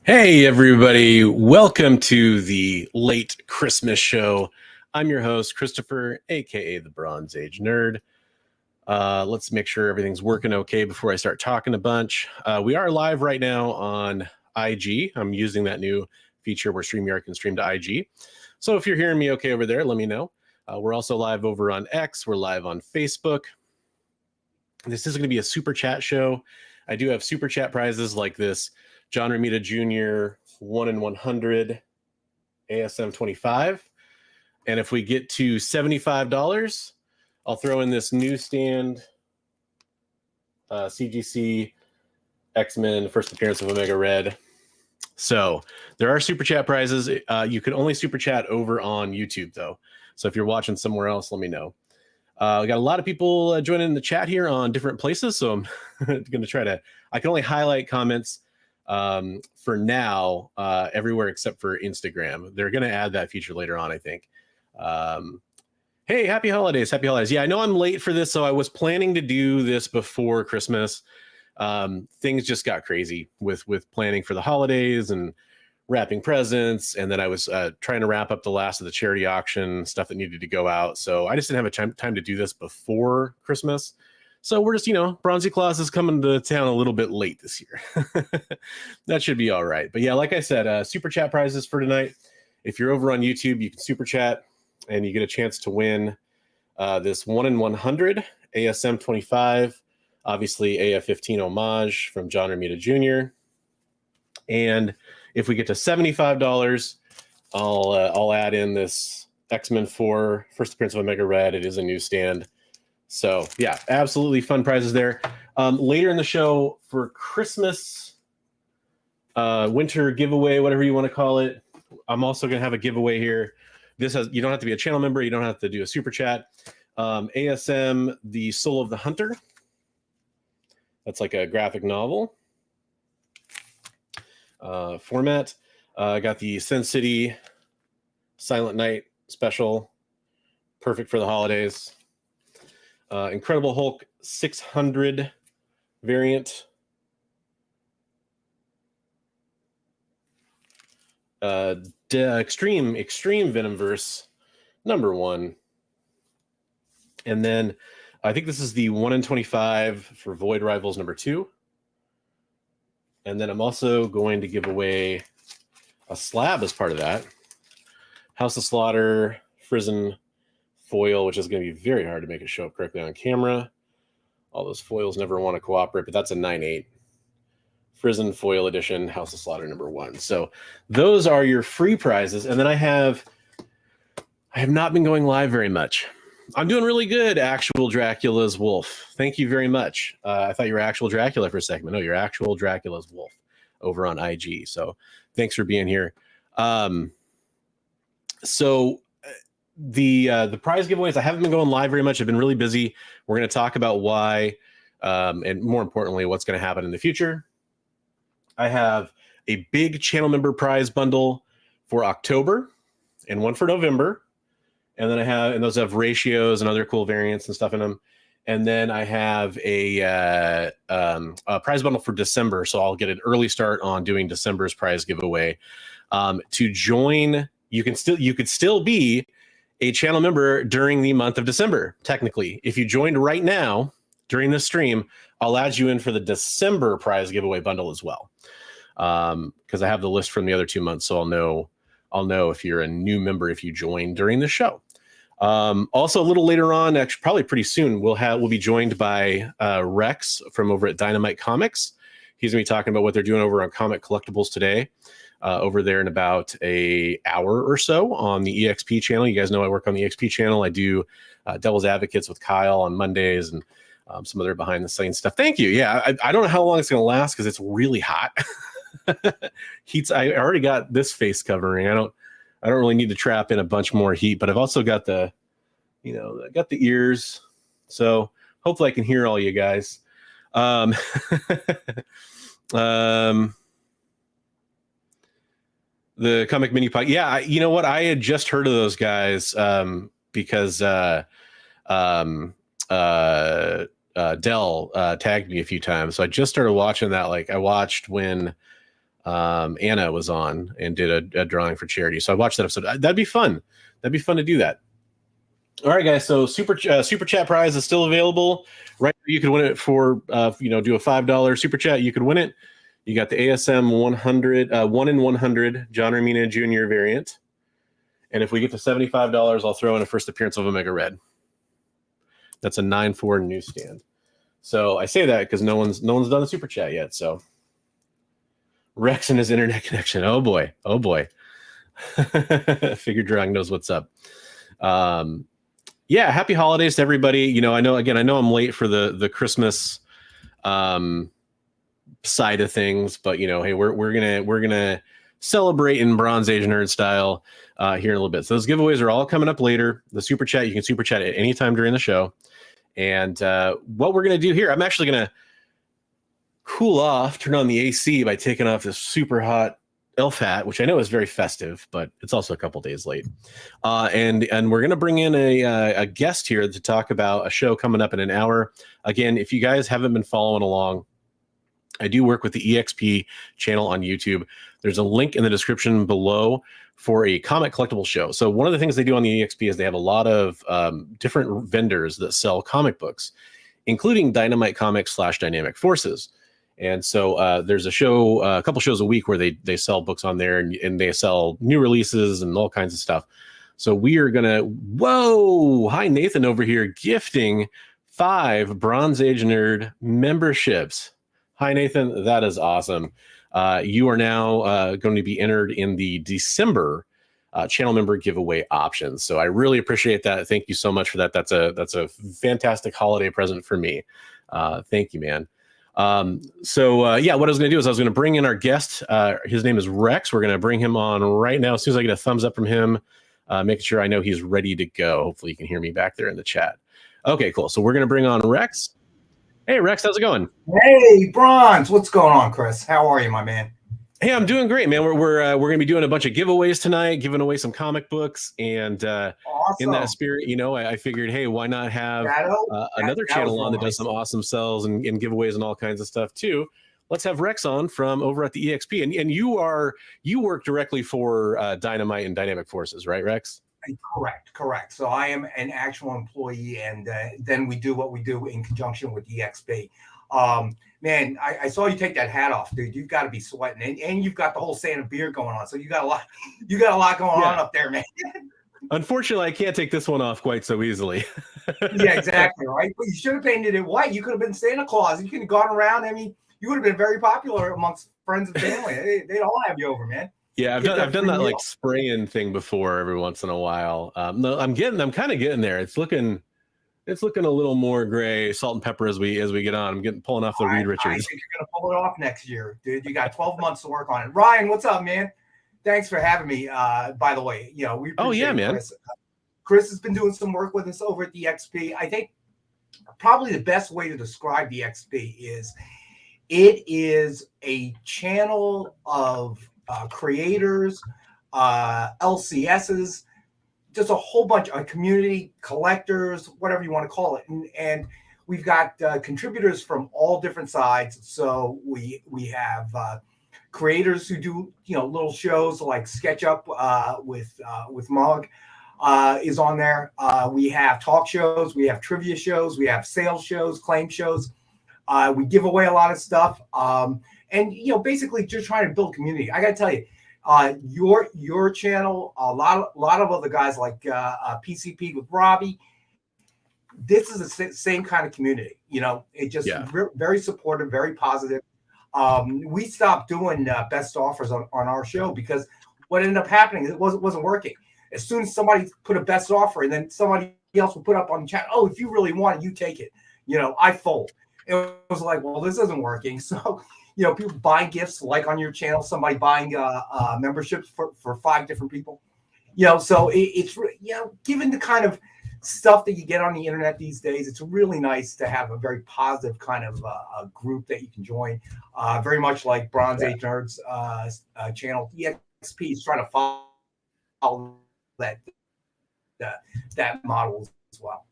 Hey, everybody. Welcome to the late Christmas show. I'm your host, Christopher, aka the Bronze Age Nerd. Let's make sure everything's working okay before I start talking a bunch. We are live right now on IG. I'm using that new feature where StreamYard can stream to IG. So if you're hearing me okay over there, let me know. We're also live over on X. We're live on Facebook. This is going to be a super chat show. I do have super chat prizes like this John Romita Jr. 1 in 100 ASM 25. And if we get to $75, I'll throw in this newsstand CGC X-Men first appearance of Omega Red. So there are super chat prizes. You can only super chat over on YouTube, though. So if you're watching somewhere else, let me know. We got a lot of people joining in the chat here on different places. So I'm going to try to, I can only highlight comments for now everywhere except for Instagram. They're going to add that feature later on, I think. Hey, happy holidays. Happy holidays. Yeah, I know I'm late for this, so I was planning to do this before Christmas. Things just got crazy with planning for the holidays and wrapping presents, and then I was trying to wrap up the last of the charity auction stuff that needed to go out, so I just didn't have a time to do this before Christmas. So we're just, Bronzey Claus is coming to town a little bit late this year. That should be all right. But yeah, like I said, super chat prizes for tonight. If you're over on YouTube, you can super chat and you get a chance to win this 1 in 100 ASM 25, obviously AF15 homage from John Romita Jr. And if we get to $75, I'll add in this X-Men 4 first appearance of Omega Red. It is a newsstand. So yeah, absolutely fun prizes there. Later in the show for Christmas, winter giveaway, whatever you want to call it, I'm also going to have a giveaway here. You don't have to be a channel member. You don't have to do a super chat. ASM, The Soul of the Hunter. That's like a graphic novel format. I got the Sin City Silent Night special. Perfect for the holidays. Incredible Hulk 600 variant. Extreme Venomverse #1. And then I think this is the 1 in 25 for Void Rivals #2. And then I'm also going to give away a slab as part of that. House of Slaughter Frizzen foil, which is going to be very hard to make it show up correctly on camera. All those foils never want to cooperate, but that's a 9/8 Frizzen foil edition, House of Slaughter #1. So those are your free prizes. And then I have not been going live very much. I'm doing really good, Actual Dracula's Wolf. Thank you very much. I thought you were Actual Dracula for a second. No, you're Actual Dracula's Wolf over on IG. So thanks for being here. So the prize giveaways, I haven't been going live very much. I've been really busy. We're going to talk about why, and more importantly, what's going to happen in the future. I have a big channel member prize bundle for October and one for November. And then and those have ratios and other cool variants and stuff in them. And then I have a prize bundle for December. So I'll get an early start on doing December's prize giveaway. To join, you could still be a channel member during the month of December. Technically, if you joined right now during this stream, I'll add you in for the December prize giveaway bundle as well. Because I have the list from the other 2 months, so I'll know if you're a new member if you join during the show. Also, a little later on, actually, probably pretty soon, we'll be joined by Rex from over at Dynamite Comics. He's gonna be talking about what they're doing over on Comic Collectibles today. Over there in about an hour or so on the EXP channel. You guys know I work on the EXP channel. I do Devil's Advocates with Kyle on Mondays and some other behind the scenes stuff. Thank you. Yeah, I don't know how long it's going to last because it's really hot. I already got this face covering. I don't really need to trap in a bunch more heat, but I've also got the ears. So hopefully I can hear all you guys. The Comic Mini Pod. Yeah, you know what? I had just heard of those guys because Dell tagged me a few times. So I just started watching that. Like I watched when Anna was on and did a drawing for charity. So I watched that episode. That'd be fun. That'd be fun to do that. All right, guys. So super chat prize is still available. Right, you could win it for do a $5 super chat. You could win it. You got the ASM 100 1 in 100 John Romita Jr. variant, and if we get to $75, I'll throw in a first appearance of Omega Red. That's a 9.4 newsstand. So I say that because no one's done a super chat yet. So Rex and his internet connection. Oh boy. Figure Drawing knows what's up. Yeah, happy holidays to everybody. I know I'm late for the Christmas side of things, but hey, we're gonna celebrate in Bronze Age nerd style here in a little bit. So those giveaways are all coming up later. The super chat, you can super chat at any time during the show. And what we're gonna do here, I'm actually gonna cool off, turn on the AC by taking off this super hot elf hat, which I know is very festive, but it's also a couple days late. And we're going to bring in a guest here to talk about a show coming up in an hour. Again, if you guys haven't been following along, I do work with the EXP channel on YouTube. There's a link in the description below for a comic collectible show. So one of the things they do on the EXP is they have a lot of different vendors that sell comic books, including Dynamite Comics / Dynamic Forces. And so there's a couple shows a week where they sell books on there, and they sell new releases and all kinds of stuff. So we are hi, Nathan over here gifting 5 Bronze Age Nerd memberships. Hi, Nathan. That is awesome. You are now going to be entered in the December channel member giveaway options. So I really appreciate that. Thank you so much for that. That's a fantastic holiday present for me. Thank you, man. What I was going to do is I was going to bring in our guest. His name is Rex. We're going to bring him on right now. As soon as I get a thumbs up from him, making sure I know he's ready to go. Hopefully you can hear me back there in the chat. Okay, cool. So we're going to bring on Rex. Hey, Rex, how's it going? Hey, Bronze. What's going on, Chris? How are you, my man? Hey, I'm doing great, man. We're going to be doing a bunch of giveaways tonight, giving away some comic books, and awesome. In that spirit, I figured, hey, why not have another channel on that does some awesome sells and giveaways and all kinds of stuff too. Let's have Rex on from over at the EXP, and you work directly for Dynamite and Dynamic Forces, right, Rex? Correct. So I am an actual employee, and then we do what we do in conjunction with EXP. Man, I saw you take that hat off, dude. You've got to be sweating, and you've got the whole Santa beard going on. So you got a lot going on up there, man. Unfortunately, I can't take this one off quite so easily. Yeah, exactly. Right. But you should have painted it white. You could have been Santa Claus. You could have gone around. I mean, you would have been very popular amongst friends and family. They'd all have you over, man. Yeah, I've done that like spraying thing before every once in a while. No, I'm kind of getting there. It's looking a little more gray, salt and pepper as we get on. I'm pulling off the Reed Richards. I think you're gonna pull it off next year, dude. You got 12 months to work on it. Ryan, what's up, man? Thanks for having me. By the way, we appreciate man. Chris. Chris has been doing some work with us over at the XP. I think probably the best way to describe the XP is it is a channel of creators, LCSs, just a whole bunch of community collectors, whatever you want to call it. And we've got contributors from all different sides. So we have creators who do, little shows like SketchUp with Mug is on there. We have talk shows, we have trivia shows, we have sales shows, claim shows. We give away a lot of stuff. And, basically just trying to build community. I got to tell you, your channel, a lot of other guys like PCP with Robbie, this is the same kind of community. It just very supportive, very positive. We stopped doing best offers on our show because what ended up happening, it wasn't working. As soon as somebody put a best offer and then somebody else will put up on the chat, oh, if you really want it, you take it. I fold. It was like, well, this isn't working. So, people buying gifts like on your channel, somebody buying memberships for 5 different people. So it's given the kind of stuff that you get on the internet these days, it's really nice to have a very positive kind of a group that you can join. Very much like Bronze Age Nerds channel. EXP is trying to follow that model as well.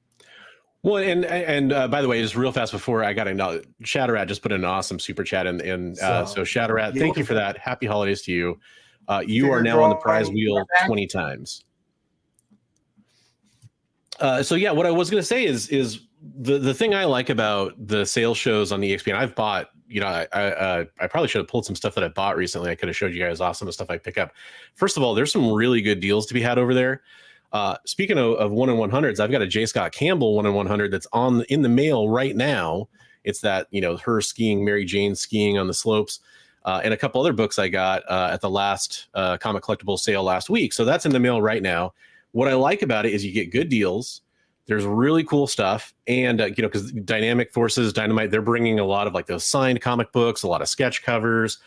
Well, and by the way, just real fast before I got to Shatterat just put an awesome super chat in. So Shatterat, thank you for that. Happy holidays to you. You are now on the prize wheel 20 times. So yeah, what I was going to say is the thing I like about the sales shows on the EXP, and I've bought, you know, I probably should have pulled some stuff that I bought recently. I could have showed you guys awesome stuff I pick up. First of all, there's some really good deals to be had over there. Speaking of 1-in-100s, I've got a J. Scott Campbell 1-in-100 that's in the mail right now. It's that, you know, her skiing, Mary Jane skiing on the slopes, and a couple other books I got at the last Comic Collectibles sale last week. So that's in the mail right now. What I like about it is you get good deals. There's really cool stuff. And, you know, because Dynamic Forces, Dynamite, they're bringing a lot of like those signed comic books, a lot of sketch covers.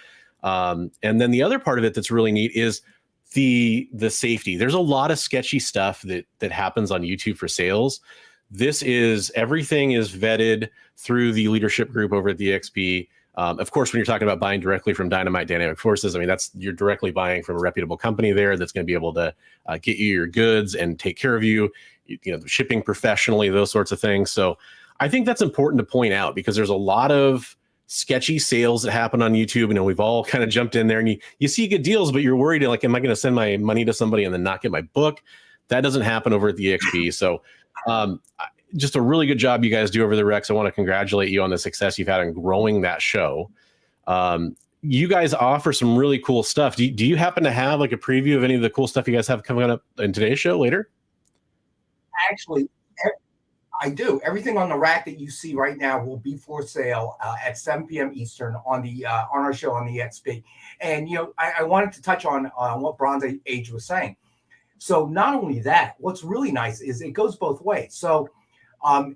And then the other part of it that's really neat is the safety. There's a lot of sketchy stuff that happens on YouTube for sales. Everything is vetted through the leadership group over at the XP. Of course, when you're talking about buying directly from Dynamic Forces, I mean, you're directly buying from a reputable company there that's going to be able to get you your goods and take care of you, you know, shipping professionally, those sorts of things. So I think that's important to point out because there's a lot of sketchy sales that happen on YouTube. You know, we've all kind of jumped in there and you see good deals, but you're worried like, am I going to send my money to somebody and then not get my book? That doesn't happen over at the EXP. So just a really good job you guys do over the Rex. I want to congratulate you on the success you've had in growing that show. You guys offer some really cool stuff. Do you happen to have like a preview of any of the cool stuff you guys have coming up in today's show later? Actually, I do. Everything on the rack that you see right now will be for sale at 7 p.m. Eastern on our show on the XP. And, you know, I wanted to touch on what Bronzey Age was saying. So not only that, what's really nice is it goes both ways. So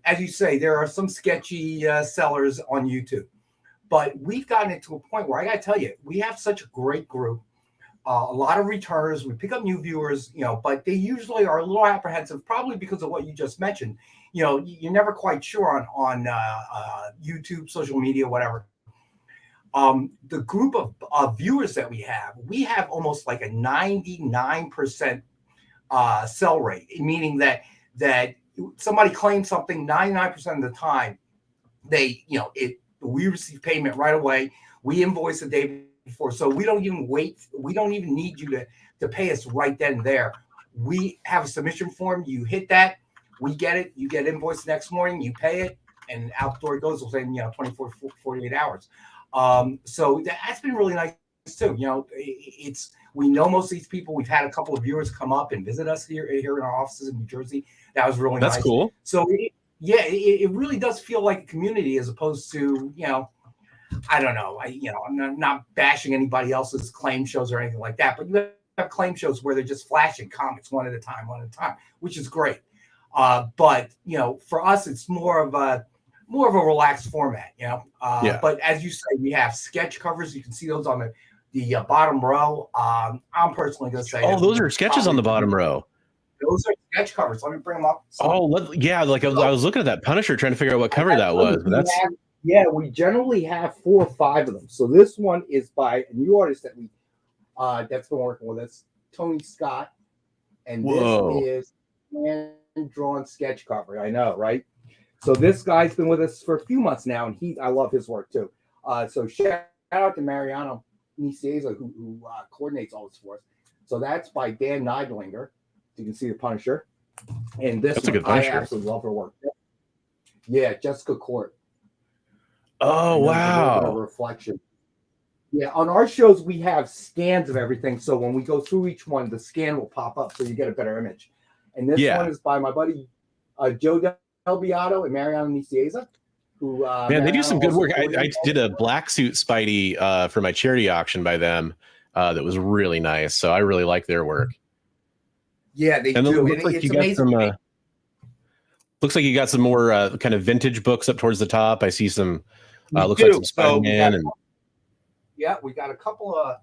as you say, there are some sketchy sellers on YouTube, but we've gotten it to a point where I got to tell you, we have such a great group. A lot of returners. We pick up new viewers, you know, but they usually are a little apprehensive, probably because of what you just mentioned. You know, you're never quite sure on YouTube, social media, whatever. The group of viewers that we have almost like a 99% sell rate, meaning that somebody claims something 99% of the time, we receive payment right away. We invoice the day before, so we don't even wait. We don't even need you to pay us right then and there. We have a submission form. You hit that, we get it. You get invoiced next morning. You pay it, and out the door it goes within 24, 48 hours. So that's been really nice too. You know, we know most of these people. We've had a couple of viewers come up and visit us here in our offices in New Jersey. That was really nice. That's cool. So it really does feel like a community as opposed to, you know, I don't know. I'm not bashing anybody else's claim shows or anything like that, but you have claim shows where they're just flashing comics one at a time, which is great. But you know, for us, it's more of a relaxed format. You know, But as you say, we have sketch covers. You can see those on the bottom row. I'm personally going to say, those are sketches on the bottom row. Those are sketch covers. Let me bring them up. Like I was looking at that Punisher, trying to figure out what cover that was. But we generally have 4 or 5 of them. So this one is by a new artist that that's been working with us, Tony Scott, and this is hand-drawn sketch cover. I know, right? So this guy's been with us for a few months now, and I love his work too. So shout out to Mariano Nicieza, who coordinates all this for us. So that's by Dan Neidlinger. You can see the Punisher, and this one, I absolutely love her work. Yeah, Jessica Court. Oh, wow. Reflection. Yeah, on our shows, we have scans of everything. So when we go through each one, the scan will pop up so you get a better image. And this one is by my buddy Joe Del Beato and Mariano Nicieza. Who, man, they do some good work. I did a black suit Spidey for my charity auction by them that was really nice. So I really like their work. Yeah, they do. It's amazing. Looks like you got some more kind of vintage books up towards the top. I see some. Looks like some Spider-Man. We got a couple of.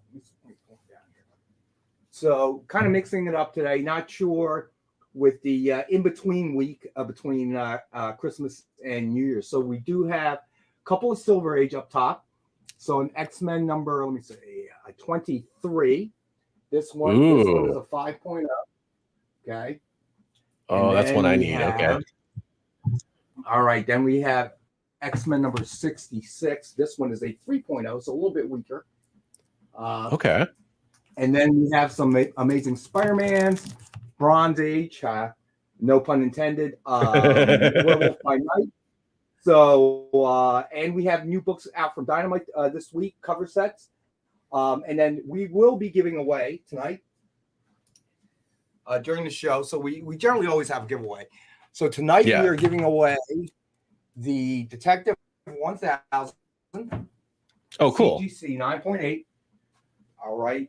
So kind of mixing it up today. Not sure with the in-between week between Christmas and New Year's. So we do have a couple of Silver Age up top. So an X-Men number, 23. This one is a 5.0. Okay. Oh, that's one I need. Okay. All right, then we have X-Men number 66. This one is a 3.0, so a little bit weaker. Okay. And then we have some amazing Spider-Mans, Bronze Age, no pun intended, Werewolf by Night. So, and we have new books out from Dynamite this week, cover sets. And then we will be giving away tonight during the show. So we generally always have a giveaway. So tonight we are giving away the Detective 1000. Oh, cool. CGC 9.8. All right.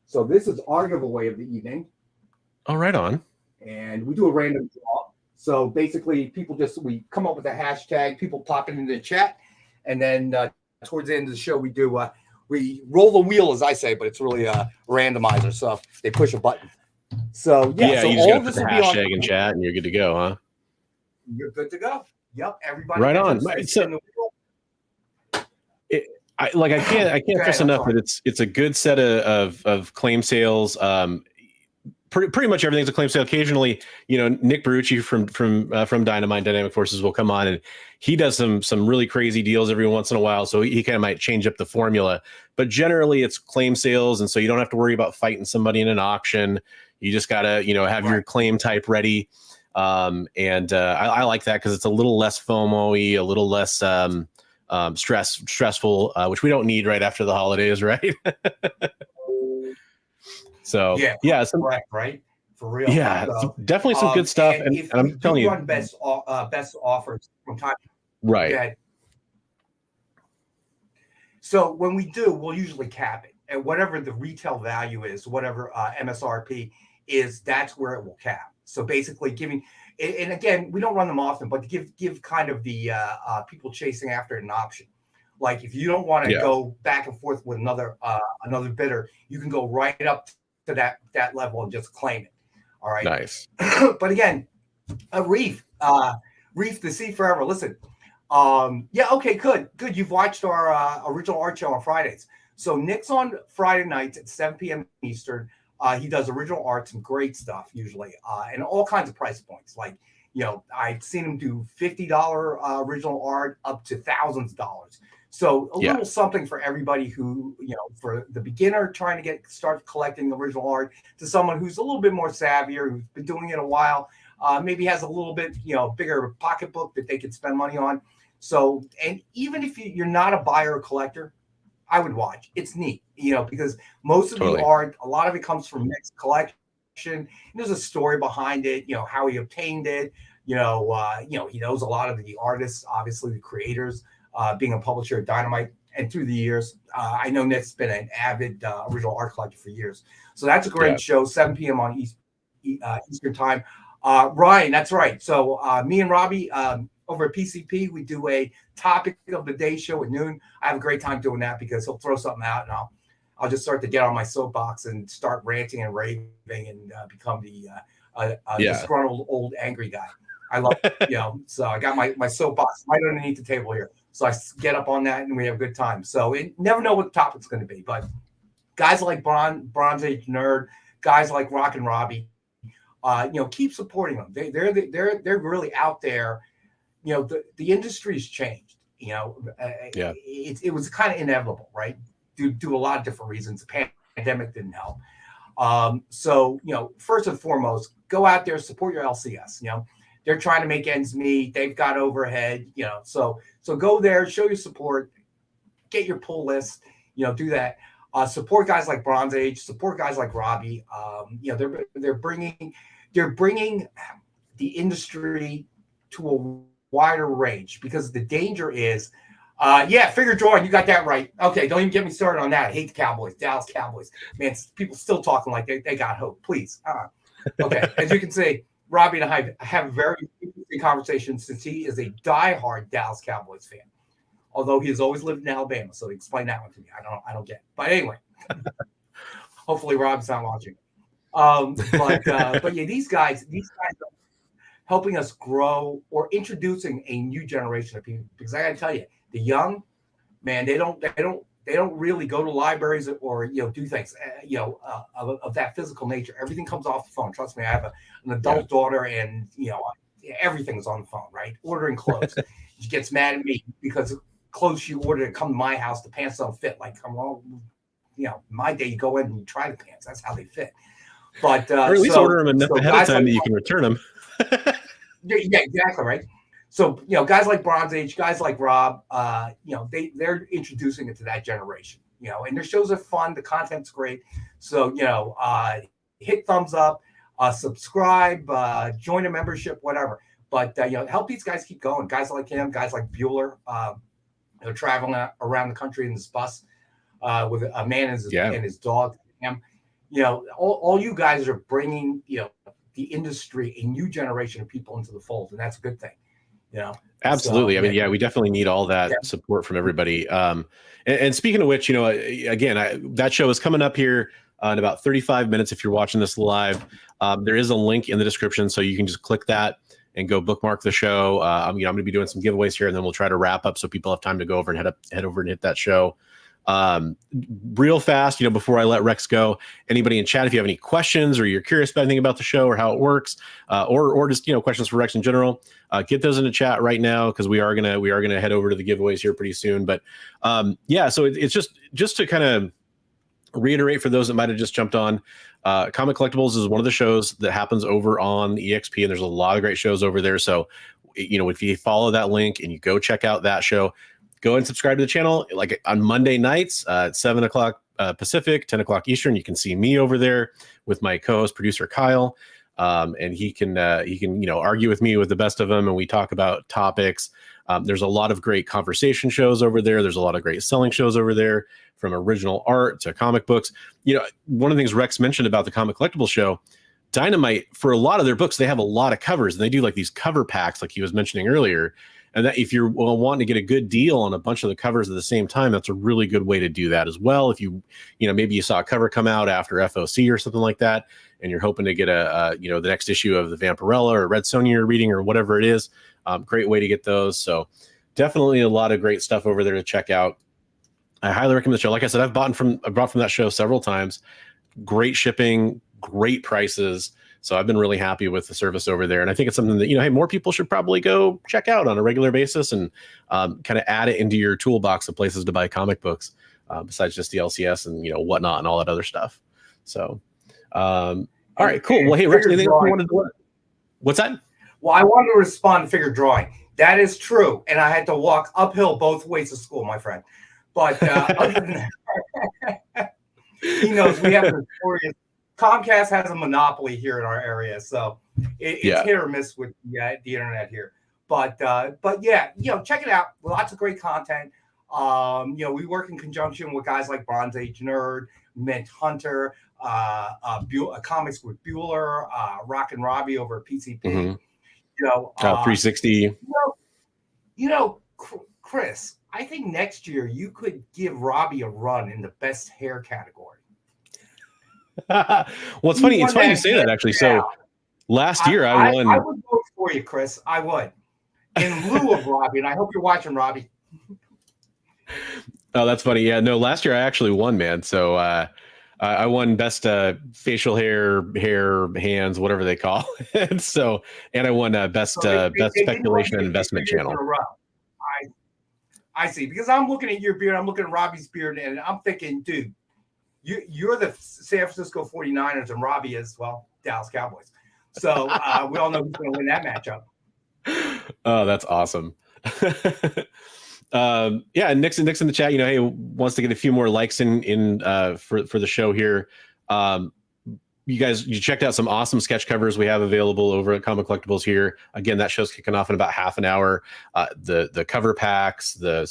So this is our giveaway of the evening. Oh, right on. And we do a random draw. So basically, we come up with a hashtag, people pop it into the chat, and then towards the end of the show, we roll the wheel, as I say, but it's really a randomizer. So they push a button. So you so just all got to this put the will be on hashtag in chat, and you're good to go, huh? You're good to go. Yep, everybody. Right on. So, I can't stress enough that it's a good set of claim sales. Pretty much everything's a claim sale. Occasionally, Nick Barucci from Dynamic Forces will come on, and he does some really crazy deals every once in a while. So he kind of might change up the formula, but generally it's claim sales, and so you don't have to worry about fighting somebody in an auction. You just gotta have your claim type ready, and I like that because it's a little less FOMO-y, a little less stressful, which we don't need right after the holidays, right? So correct, right? For real. Yeah, so definitely some good stuff. And I'm telling you, run best offers from time. Right. Yeah. So when we do, we'll usually cap it at whatever the retail value is, whatever MSRP is. That's where it will cap. So basically, giving, and again, we don't run them often, but to give kind of the people chasing after it an option. Like if you don't want to go back and forth with another bidder, you can go right up to that level and just claim it. All right. Nice. But again, Reef the Sea Forever. Listen. Okay, good. You've watched our original art show on Fridays. So Nick's on Friday nights at 7 p.m. Eastern. He does original art, some great stuff usually, and all kinds of price points. Like, I've seen him do $50 original art up to thousands of dollars. So a little something for everybody who, for the beginner trying to start collecting original art, to someone who's a little bit more savvier, who's been doing it a while, maybe has a little bit, bigger pocketbook that they could spend money on. So, and even if you're not a buyer or collector, I would watch. It's neat, because most of the art, a lot of it comes from Nick's collection. And there's a story behind it, how he obtained it. He knows a lot of the artists, obviously the creators. Being a publisher at Dynamite, and through the years, I know Nick's been an avid original art collector for years. So that's a great show, 7 p.m. on Eastern time. Ryan, that's right. So me and Robbie over at PCP, we do a topic of the day show at noon. I have a great time doing that because he'll throw something out, and I'll just start to get on my soapbox and start ranting and raving and become the disgruntled old angry guy. I love so I got my soapbox right underneath the table here. So I get up on that and we have a good time. So you never know what the topic's going to be, but guys like Bronze Age Nerd, guys like Rock and Robbie, keep supporting them. They're really out there. The industry's changed. It was kind of inevitable, right? Due to a lot of different reasons. The pandemic didn't help. So first and foremost, go out there, support your LCS. They're trying to make ends meet. They've got overhead, so go there, show your support, get your pull list, do that. Support guys like Bronze Age, support guys like Robbie. They're bringing the industry to a wider range, because the danger is, figure drawing. You got that right. Okay, don't even get me started on that. I hate the Cowboys, Dallas Cowboys. Man, people still talking like they got hope. Please. Okay, as you can see, Robbie and I have a very interesting conversation since he is a diehard Dallas Cowboys fan. Although he has always lived in Alabama, so explain that one to me. I don't get it. But anyway, hopefully Rob's not watching. But yeah, these guys are helping us grow or introducing a new generation of people. Because I got to tell you, the young, man, they don't really go to libraries or do things of that physical nature. Everything comes off the phone. Trust me, I have an adult daughter, and everything's on the phone, right? Ordering clothes. She gets mad at me because clothes she ordered come to my house, the pants don't fit. Like, well, my day, you go in and you try the pants. That's how they fit. But or at least order them enough ahead of time that you can return them. Yeah, exactly, right. So guys like Bronzey, guys like Rob, they're introducing it to that generation. And their shows are fun. The content's great. So hit thumbs up, subscribe, join a membership, whatever. But help these guys keep going. Guys like him, guys like Bueller, traveling around the country in this bus with a man and his dog. All you guys are bringing the industry, a new generation of people into the fold, and that's a good thing. Absolutely. So, I mean, we definitely need all that support from everybody. And speaking of which, again, that show is coming up here in about 35 minutes. If you're watching this live, there is a link in the description, so you can just click that and go bookmark the show. I'm going to be doing some giveaways here, and then we'll try to wrap up so people have time to go over and head over and hit that show. Real fast, before I let Rex go, anybody in chat, if you have any questions or you're curious about anything about the show or how it works, or just questions for Rex in general, get those in the chat right now, because we are gonna head over to the giveaways here pretty soon. But so it's just to kind of reiterate for those that might have just jumped on, Comic Collectibles is one of the shows that happens over on EXP, and there's a lot of great shows over there. So if you follow that link and you go check out that show, go and subscribe to the channel. Like on Monday nights at 7 o'clock Pacific, 10 o'clock Eastern, you can see me over there with my co-host producer Kyle, and he can argue with me with the best of them, and we talk about topics. There's a lot of great conversation shows over there. There's a lot of great selling shows over there, from original art to comic books. One of the things Rex mentioned about the Comic Collectibles show, Dynamite, for a lot of their books, they have a lot of covers, and they do like these cover packs, like he was mentioning earlier. And that if you're wanting to get a good deal on a bunch of the covers at the same time, that's a really good way to do that as well. If maybe you saw a cover come out after FOC or something like that, and you're hoping to get the next issue of the Vampirella or Red Sonja you're reading or whatever it is, great way to get those. So definitely a lot of great stuff over there to check out. I highly recommend the show. Like I said, I've bought from that show several times. Great shipping, great prices. So I've been really happy with the service over there. And I think it's something that, hey, more people should probably go check out on a regular basis, and kind of add it into your toolbox of places to buy comic books, besides just the LCS and, whatnot and all that other stuff. So, all right, cool. Well, hey, Rex, anything you wanted to do? What's that? Well, I wanted to respond to figure drawing. That is true. And I had to walk uphill both ways to school, my friend. But other than that, he knows we have an notorious Comcast has a monopoly here in our area, so it's hit or miss with the internet here. But yeah, check it out. Lots of great content. We work in conjunction with guys like Bronzey Nerd, Mint Hunter, Comics with Bueller, Rock and Robbie over at PCP. Mm-hmm. 360. Chris, I think next year you could give Robbie a run in the best hair category. Well, it's funny. It's funny you say that, actually. So last year I won. I would vote for you, Chris. I would, in lieu of Robbie. And I hope you're watching, Robbie. Oh, that's funny. Yeah, no. Last year I actually won, man. So I won best facial hair, hands, whatever they call it. So, and I won best speculation and investment channel. I see, because I'm looking at your beard, I'm looking at Robbie's beard, and I'm thinking, dude, you're the San Francisco 49ers, and Robbie is, well, Dallas Cowboys. So we all know who's going to win that matchup. Oh, that's awesome. And Nick's in the chat, hey, wants to get a few more likes in for the show here. You checked out some awesome sketch covers we have available over at Comic Collectibles here. Again, that show's kicking off in about half an hour. The cover packs, the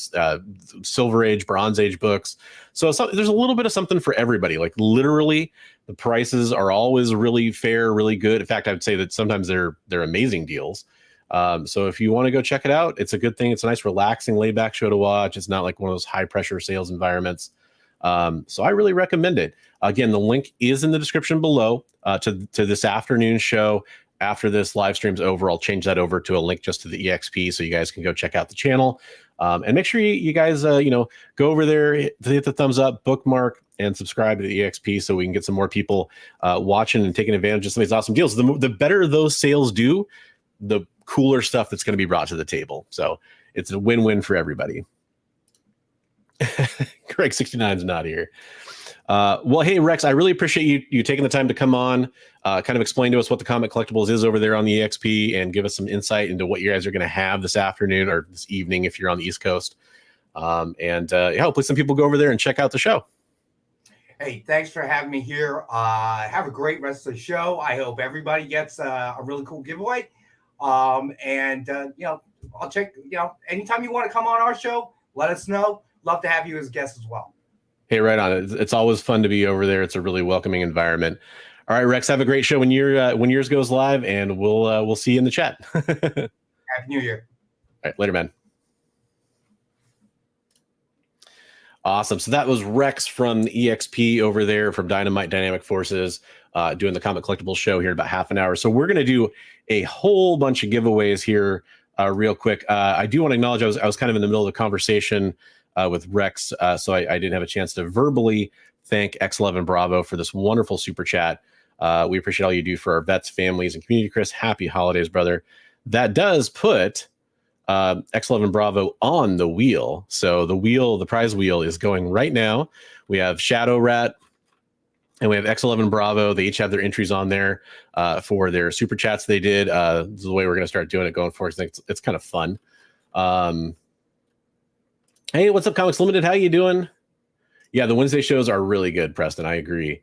Silver Age, Bronze Age books. So there's a little bit of something for everybody. Like literally, the prices are always really fair, really good. In fact, I would say that sometimes they're amazing deals. So if you want to go check it out, it's a good thing. It's a nice, relaxing, laid-back show to watch. It's not like one of those high-pressure sales environments. So I really recommend it. Again, the link is in the description below to this afternoon show. After this live stream's over, I'll change that over to a link just to the EXP, so you guys can go check out the channel. And make sure you guys, go over there, hit the thumbs up, bookmark, and subscribe to the EXP so we can get some more people watching and taking advantage of some of these awesome deals. The better those sales do, the cooler stuff that's going to be brought to the table. So it's a win-win for everybody. Greg 69 is not here. Well, hey, Rex, I really appreciate you taking the time to come on, kind of explain to us what the Comic Collectibles is over there on the EXP and give us some insight into what you guys are going to have this afternoon or this evening if you're on the East Coast. Yeah, hopefully some people go over there and check out the show. Hey, thanks for having me here. Have a great rest of the show. I hope everybody gets a really cool giveaway. I'll check, anytime you want to come on our show, let us know. Love to have you as a guest as well. Hey, right on. It's always fun to be over there. It's a really welcoming environment. All right, Rex, have a great show when yours goes live, and we'll see you in the chat. Happy New Year. All right, later, man. Awesome. So that was Rex from the EXP over there from Dynamite Dynamic Forces, doing the Comic Collectibles show here in about half an hour. So we're going to do a whole bunch of giveaways here real quick. I do want to acknowledge I was kind of in the middle of the conversation with Rex, so I didn't have a chance to verbally thank X11 Bravo for this wonderful super chat. We appreciate all you do for our vets, families, and community. Chris, happy holidays, brother. That does put X11 Bravo on the wheel. So the prize wheel is going right now. We have Shadow Rat and we have X11 Bravo. They each have their entries on there for their super chats they did. This is the way we're going to start doing it going forward. I think it's kind of fun. Hey, what's up, Comics Limited? How you doing? Yeah, the Wednesday shows are really good, Preston. I agree.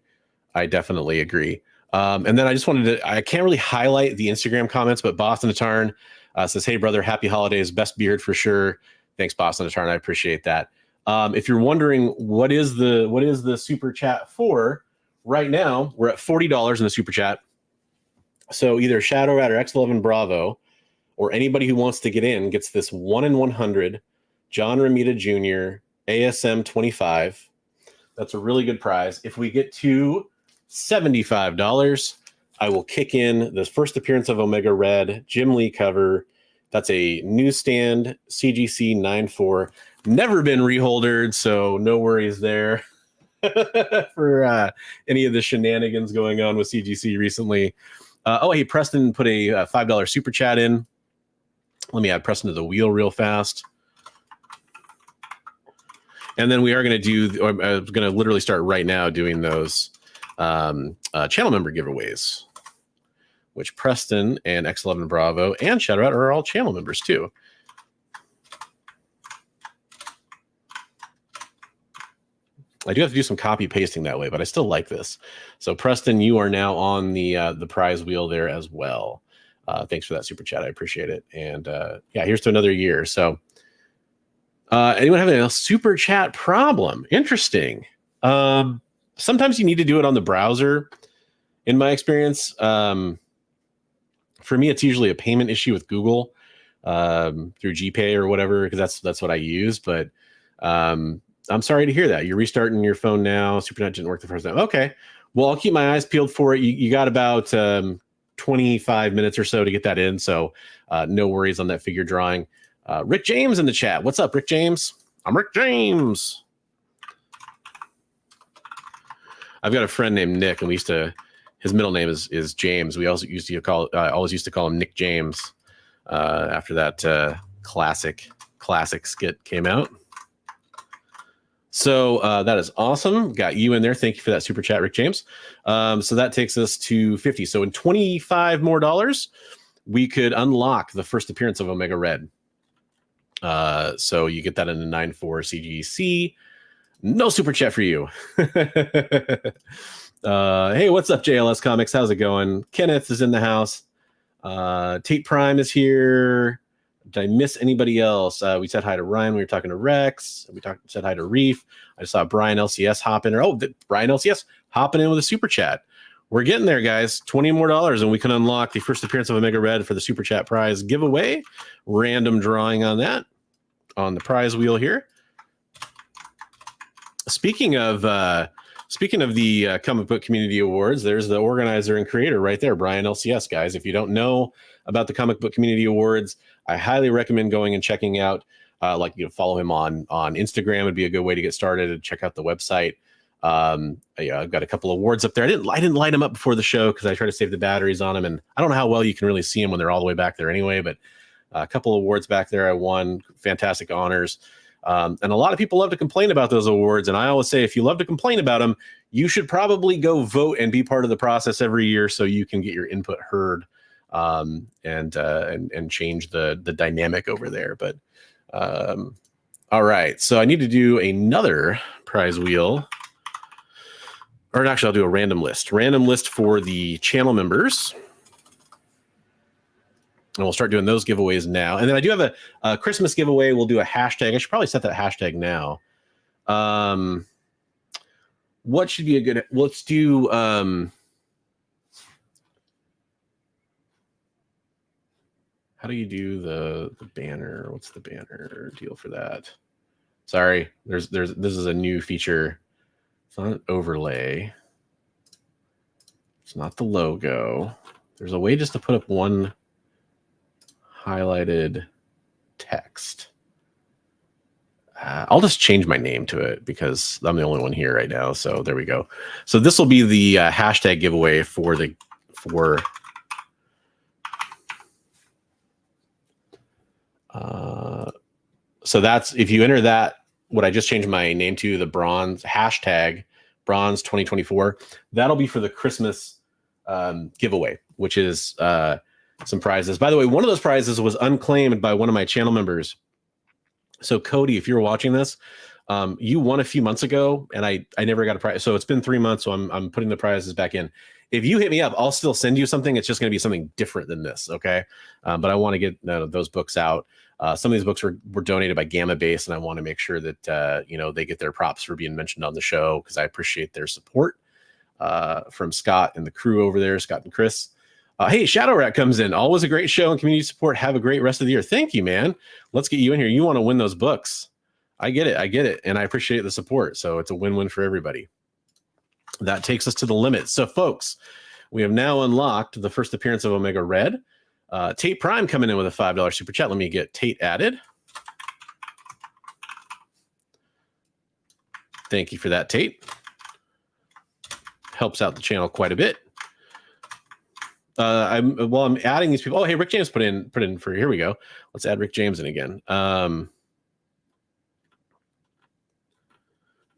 I definitely agree. And then I just wanted to, I can't really highlight the Instagram comments, but Boston Atarn says, hey, brother, happy holidays. Best beard for sure. Thanks, Boston Atarn. I appreciate that. If you're wondering what is the super chat for, right now, we're at $40 in the super chat. So either Shadow Rat or X11 Bravo or anybody who wants to get in gets this 1 in 100 John Romita Jr. ASM 25. That's a really good prize. If we get to $75, I will kick in the first appearance of Omega Red, Jim Lee cover. That's a newsstand CGC 9.4. Never been reholdered, so no worries there for any of the shenanigans going on with CGC recently. Hey, Preston put a $5 super chat in. Let me add Preston to the wheel real fast. And then we are going to do, I'm going to literally start right now doing those channel member giveaways, which Preston and X11 Bravo and Shadow Rat are all channel members too. I do have to do some copy pasting that way, but I still like this. So Preston, you are now on the prize wheel there as well. Thanks for that super chat. I appreciate it. And yeah, here's to another year. So anyone having a super chat problem? Interesting. Sometimes you need to do it on the browser. In my experience, for me, it's usually a payment issue with Google through GPay or whatever, because that's what I use. But I'm sorry to hear that. You're restarting your phone now. Super chat didn't work the first time. Okay. Well, I'll keep my eyes peeled for it. You got about 25 minutes or so to get that in. So no worries on that figure drawing. Rick James in the chat. What's up, Rick James? I'm Rick James. I've got a friend named Nick, and his middle name is James. We also used to call him Nick James after that classic skit came out. So that is awesome. Got you in there. Thank you for that super chat, Rick James. So that takes us to 50. So in $25 more, we could unlock the first appearance of Omega Red. So you get that in the 9.4 CGC. No super chat for you. Hey, what's up, JLS Comics? How's it going? Kenneth is in the house. Tate Prime is here. Did I miss anybody else? We said hi to Ryan. We were talking to Rex. Said hi to Reef. I saw Brian LCS hop in. Brian LCS hopping in with a super chat. We're getting there, guys. $20 more, and we can unlock the first appearance of Omega Red for the super chat prize giveaway. Random drawing on that on the prize wheel here. Speaking of the Comic Book Community Awards, there's the organizer and creator right there, Brian LCS, guys. If you don't know about the Comic Book Community Awards, I highly recommend going and checking out. Follow him on Instagram would be a good way to get started, and check out the website. Yeah, I've got a couple awards up there. I didn't light them up before the show because I try to save the batteries on them, and I don't know how well you can really see them when they're all the way back there anyway. But a couple awards back there I won, fantastic honors. And a lot of people love to complain about those awards. And I always say, if you love to complain about them, you should probably go vote and be part of the process every year so you can get your input heard, and change the dynamic over there. But all right, so I need to do another prize wheel. Or actually, I'll do a random list for the channel members. And we'll start doing those giveaways now. And then I do have a Christmas giveaway. We'll do a hashtag. I should probably set that hashtag now. What should be a good... Let's do... how do you do the banner? What's the banner deal for that? Sorry, this is a new feature. It's not an overlay. It's not the logo. There's a way just to put up one highlighted text. I'll just change my name to it because I'm the only one here right now. So there we go. So this will be the hashtag giveaway for so that's, if you enter that, what I just changed my name to, the bronze hashtag bronze 2024, that'll be for the Christmas giveaway, which is some prizes. By the way, one of those prizes was unclaimed by one of my channel members. So Cody, if you're watching this, you won a few months ago and I never got a prize. So it's been 3 months. So I'm putting the prizes back in. If you hit me up, I'll still send you something. It's just going to be something different than this. Okay. But I want to get those books out. Some of these books were donated by Gamma Base, and I want to make sure that, they get their props for being mentioned on the show because I appreciate their support from Scott and the crew over there, Scott and Chris. Hey, Shadow Rat comes in. Always a great show and community support. Have a great rest of the year. Thank you, man. Let's get you in here. You want to win those books. I get it. And I appreciate the support. So it's a win-win for everybody. That takes us to the limit. So, folks, we have now unlocked the first appearance of Omega Red. Tate Prime coming in with a $5 super chat. Let me get Tate added. Thank you for that, Tate. Helps out the channel quite a bit. I'm adding these people. Oh, hey, Rick James put in for, here we go. Let's add Rick James in again.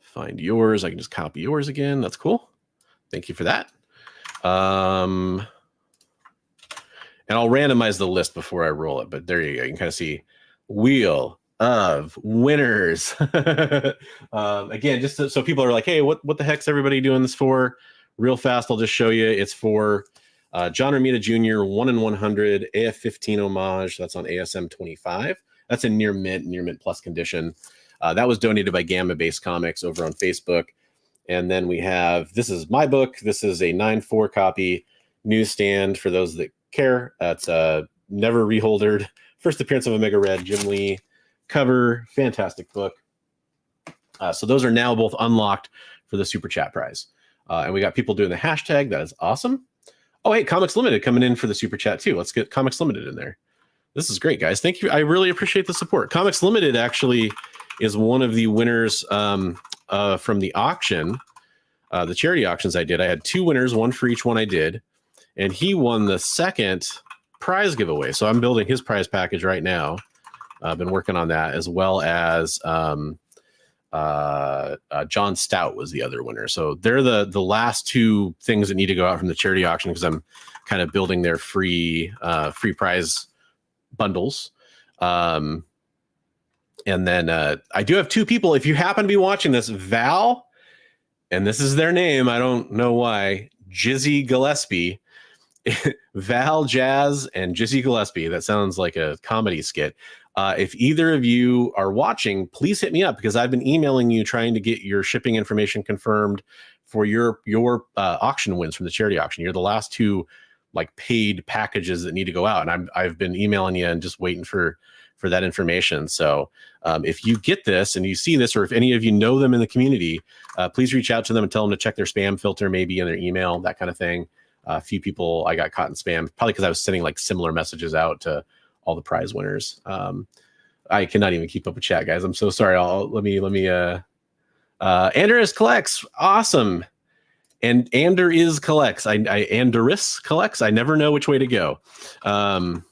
Find yours. I can just copy yours again. That's cool. Thank you for that. And I'll randomize the list before I roll it, but there you go. You can kind of see Wheel of Winners. Again, just so people are like, hey, what the heck's everybody doing this for? Real fast, I'll just show you. It's for John Romita Jr., 1 in 100, AF-15 homage. That's on ASM 25. That's in near mint plus condition. That was donated by Gamma Base Comics over on Facebook. And then we have, this is my book. This is a 9.4 copy newsstand for those that care. It's never reholdered. First appearance of Omega Red, Jim Lee cover. Fantastic book. So those are now both unlocked for the Super Chat prize. And we got people doing the hashtag. That is awesome. Oh, hey, Comics Limited coming in for the Super Chat too. Let's get Comics Limited in there. This is great, guys. Thank you. I really appreciate the support. Comics Limited actually is one of the winners from the auction, the charity auctions I did. I had 2 winners, one for each one I did. And he won the second prize giveaway. So I'm building his prize package right now. I've been working on that, as well as John Stout was the other winner. So they're the last 2 things that need to go out from the charity auction because I'm kind of building their free prize bundles. And then I do have 2 people. If you happen to be watching this, Val, and this is their name, I don't know why, Jizzy Gillespie. Val Jazz and Jizzy Gillespie. That sounds like a comedy skit. If either of you are watching, please hit me up because I've been emailing you trying to get your shipping information confirmed for your auction wins from the charity auction. You're the last 2 like paid packages that need to go out, and I've been emailing you and just waiting for that information. So if you get this and you see this, or if any of you know them in the community, please reach out to them and tell them to check their spam filter, maybe in their email, that kind of thing. A few people I got caught in spam, probably because I was sending like similar messages out to all the prize winners. I cannot even keep up with chat, guys. I'm so sorry. Let me Andreas collects. Awesome. And Ander is collects. Anderis collects. I never know which way to go. Kind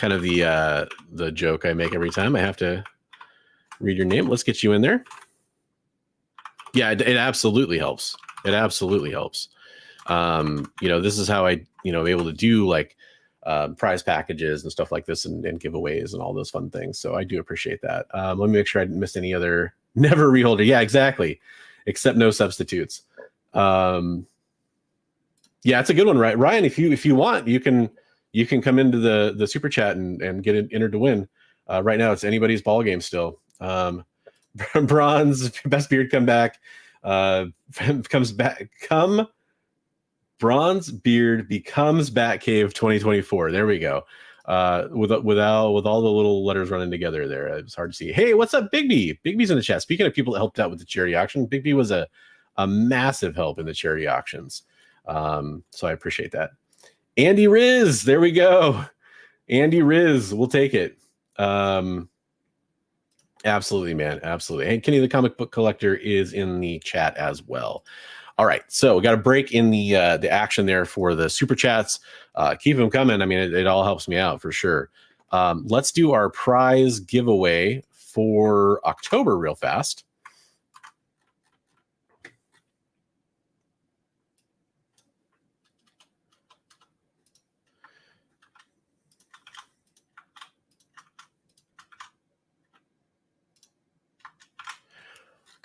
of the joke I make every time I have to read your name. Let's get you in there. Yeah, it absolutely helps. It absolutely helps. This is how I, able to do like prize packages and stuff like this and giveaways and all those fun things. So I do appreciate that. Let me make sure I didn't miss any other never reholder. Yeah, exactly. Except no substitutes. Yeah, it's a good one, right? Ryan, if you want, you can come into the super chat and get entered to win. Right now it's anybody's ball game still. Bronze, best beard comeback, comes back. Bronze beard becomes Batcave 2024. There we go. With all the little letters running together there, it's hard to see. Hey, what's up, Bigby? Bigby's in the chat. Speaking of people that helped out with the charity auction, Bigby was a massive help in the charity auctions. So I appreciate that. Andy Riz, there we go. Andy Riz, we'll take it. Absolutely, man. Absolutely. And Kenny the comic book collector is in the chat as well. All right, so we got a break in the action there for the super chats. Keep them coming. I mean, it all helps me out for sure. Let's do our prize giveaway for October real fast.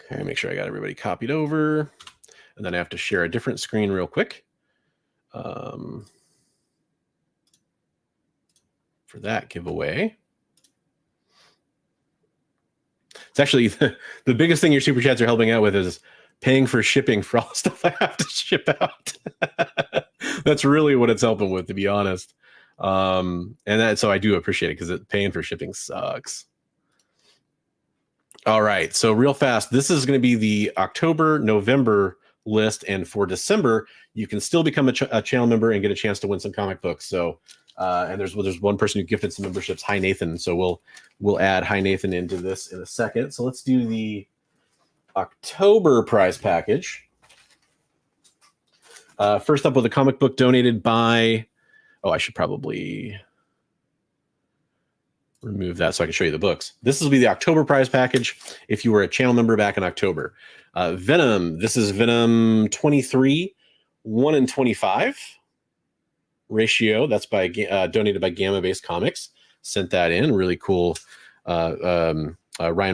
Okay, make sure I got everybody copied over. And then I have to share a different screen real quick. For that giveaway. It's actually the biggest thing your super chats are helping out with is paying for shipping for all the stuff I have to ship out. That's really what it's helping with, to be honest. So I do appreciate it because paying for shipping sucks. All right, so real fast, this is going to be the October, November list, and for December, you can still become a channel member and get a chance to win some comic books. So, and there's one person who gifted some memberships. Hi Nathan. So we'll add Hi Nathan into this in a second. So let's do the October prize package. First up with a comic book donated by. Oh, I should probably remove that so I can show you the books. This will be the October prize package if you were a channel member back in October. Venom, this is Venom 23, 1 in 25 ratio. That's by donated by Gamma Based Comics. Sent that in. Really cool Ryan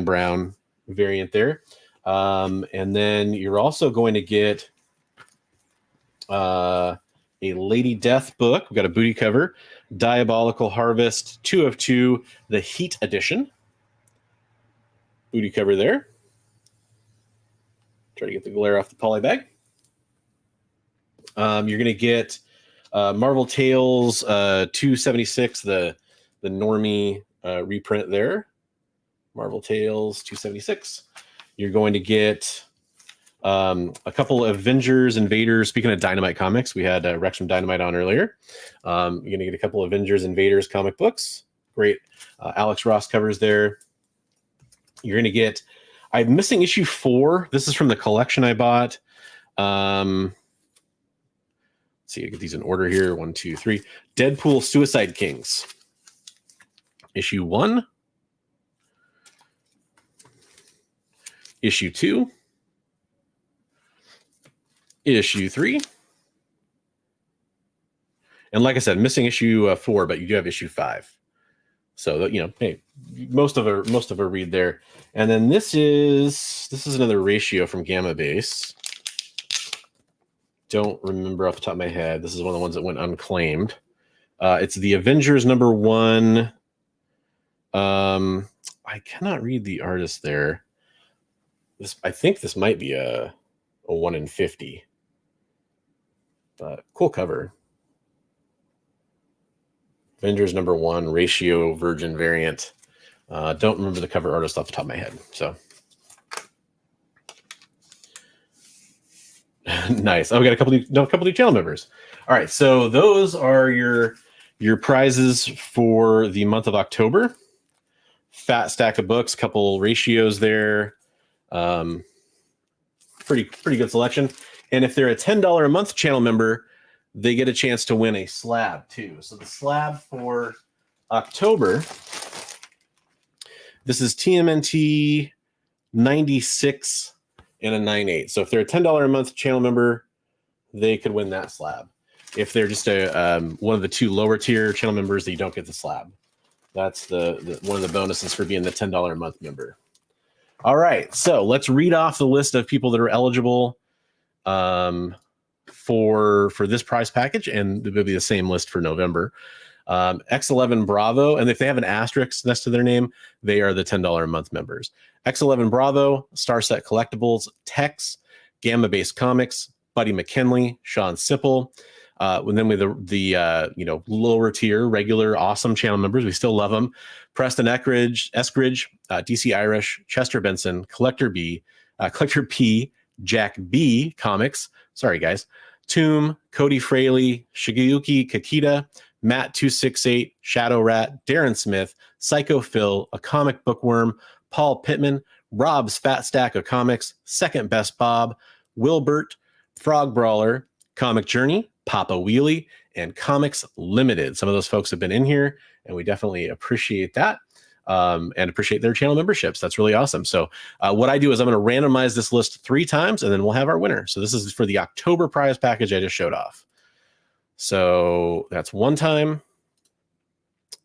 Brown variant there. And then you're also going to get a Lady Death book. We've got a booty cover. Diabolical Harvest 2 of 2, the Heat edition. Booty cover there. Try to get the glare off the poly bag. You're going to get Marvel Tales 276, the normie reprint there. Marvel Tales 276. You're going to get a couple of Avengers Invaders. Speaking of Dynamite Comics, we had Rex from Dynamite on earlier. You're going to get a couple of Avengers Invaders comic books. Great Alex Ross covers there. You're going to get, I'm missing issue 4. This is from the collection I bought. Let's see, I get these in order here. 1, 2, 3. Deadpool Suicide Kings. Issue 1. Issue 2. Issue 3. And like I said, missing issue 4, but you do have issue 5. So, hey, most of a read there. And then this is another ratio from Gamma Base. Don't remember off the top of my head. This is one of the ones that went unclaimed. It's the Avengers #1. I cannot read the artist there. I think this might be a 1 in 50. But cool cover. Avengers #1 ratio Virgin variant. Don't remember the cover artist off the top of my head. So nice. Oh, we got a couple new channel members. All right, so those are your prizes for the month of October. Fat stack of books, couple ratios there. Pretty good selection. And if they're a $10 a month channel member, they get a chance to win a slab too. So the slab for October, this is TMNT 96 and a 98. So if they're a $10 a month channel member, they could win that slab. If they're just a one of the 2 lower tier channel members, you don't get the slab. That's the one of the bonuses for being the $10 a month member. All right, so let's read off the list of people that are eligible for this prize package, and it will be the same list for November. X11 Bravo, and if they have an asterisk next to their name, they are the $10 a month members. X11 Bravo, Starset Collectibles, Tex, Gamma Base Comics, Buddy McKinley, Sean Sipple. And then with the lower tier regular awesome channel members, we still love them. Preston Eskridge, DC Irish, Chester Benson, Collector P, Jack B Comics. Sorry guys. Tomb, Cody Fraley, Shigeyuki Kakita, Matt 268, Shadow Rat, Darren Smith, Psycho Phil, A Comic Bookworm, Paul Pittman, Rob's Fat Stack of Comics, Second Best Bob, Wilbert, Frog Brawler, Comic Journey, Papa Wheelie, and Comics Limited. Some of those folks have been in here, and we definitely appreciate that and appreciate their channel memberships. That's really awesome. So what I do is I'm going to randomize this list 3 times, and then we'll have our winner. So this is for the October prize package I just showed off. So that's 1 time,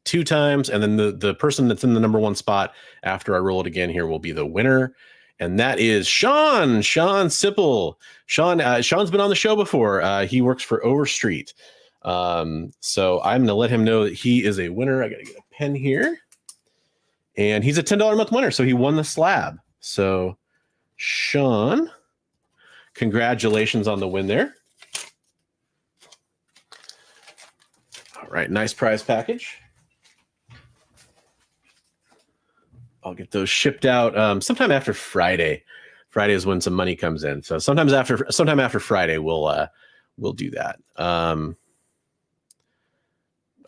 2 times, and then the person that's in the number 1 spot after I roll it again here will be the winner. And that is Sean Sipple. Sean's been on the show before. He works for Overstreet. So I'm going to let him know that he is a winner. I got to get a pen here. And he's a $10 a month winner. So he won the slab. So Sean, congratulations on the win there. All right. Nice prize package. I'll get those shipped out sometime after Friday. Friday is when some money comes in. So sometime after Friday, we'll do that. I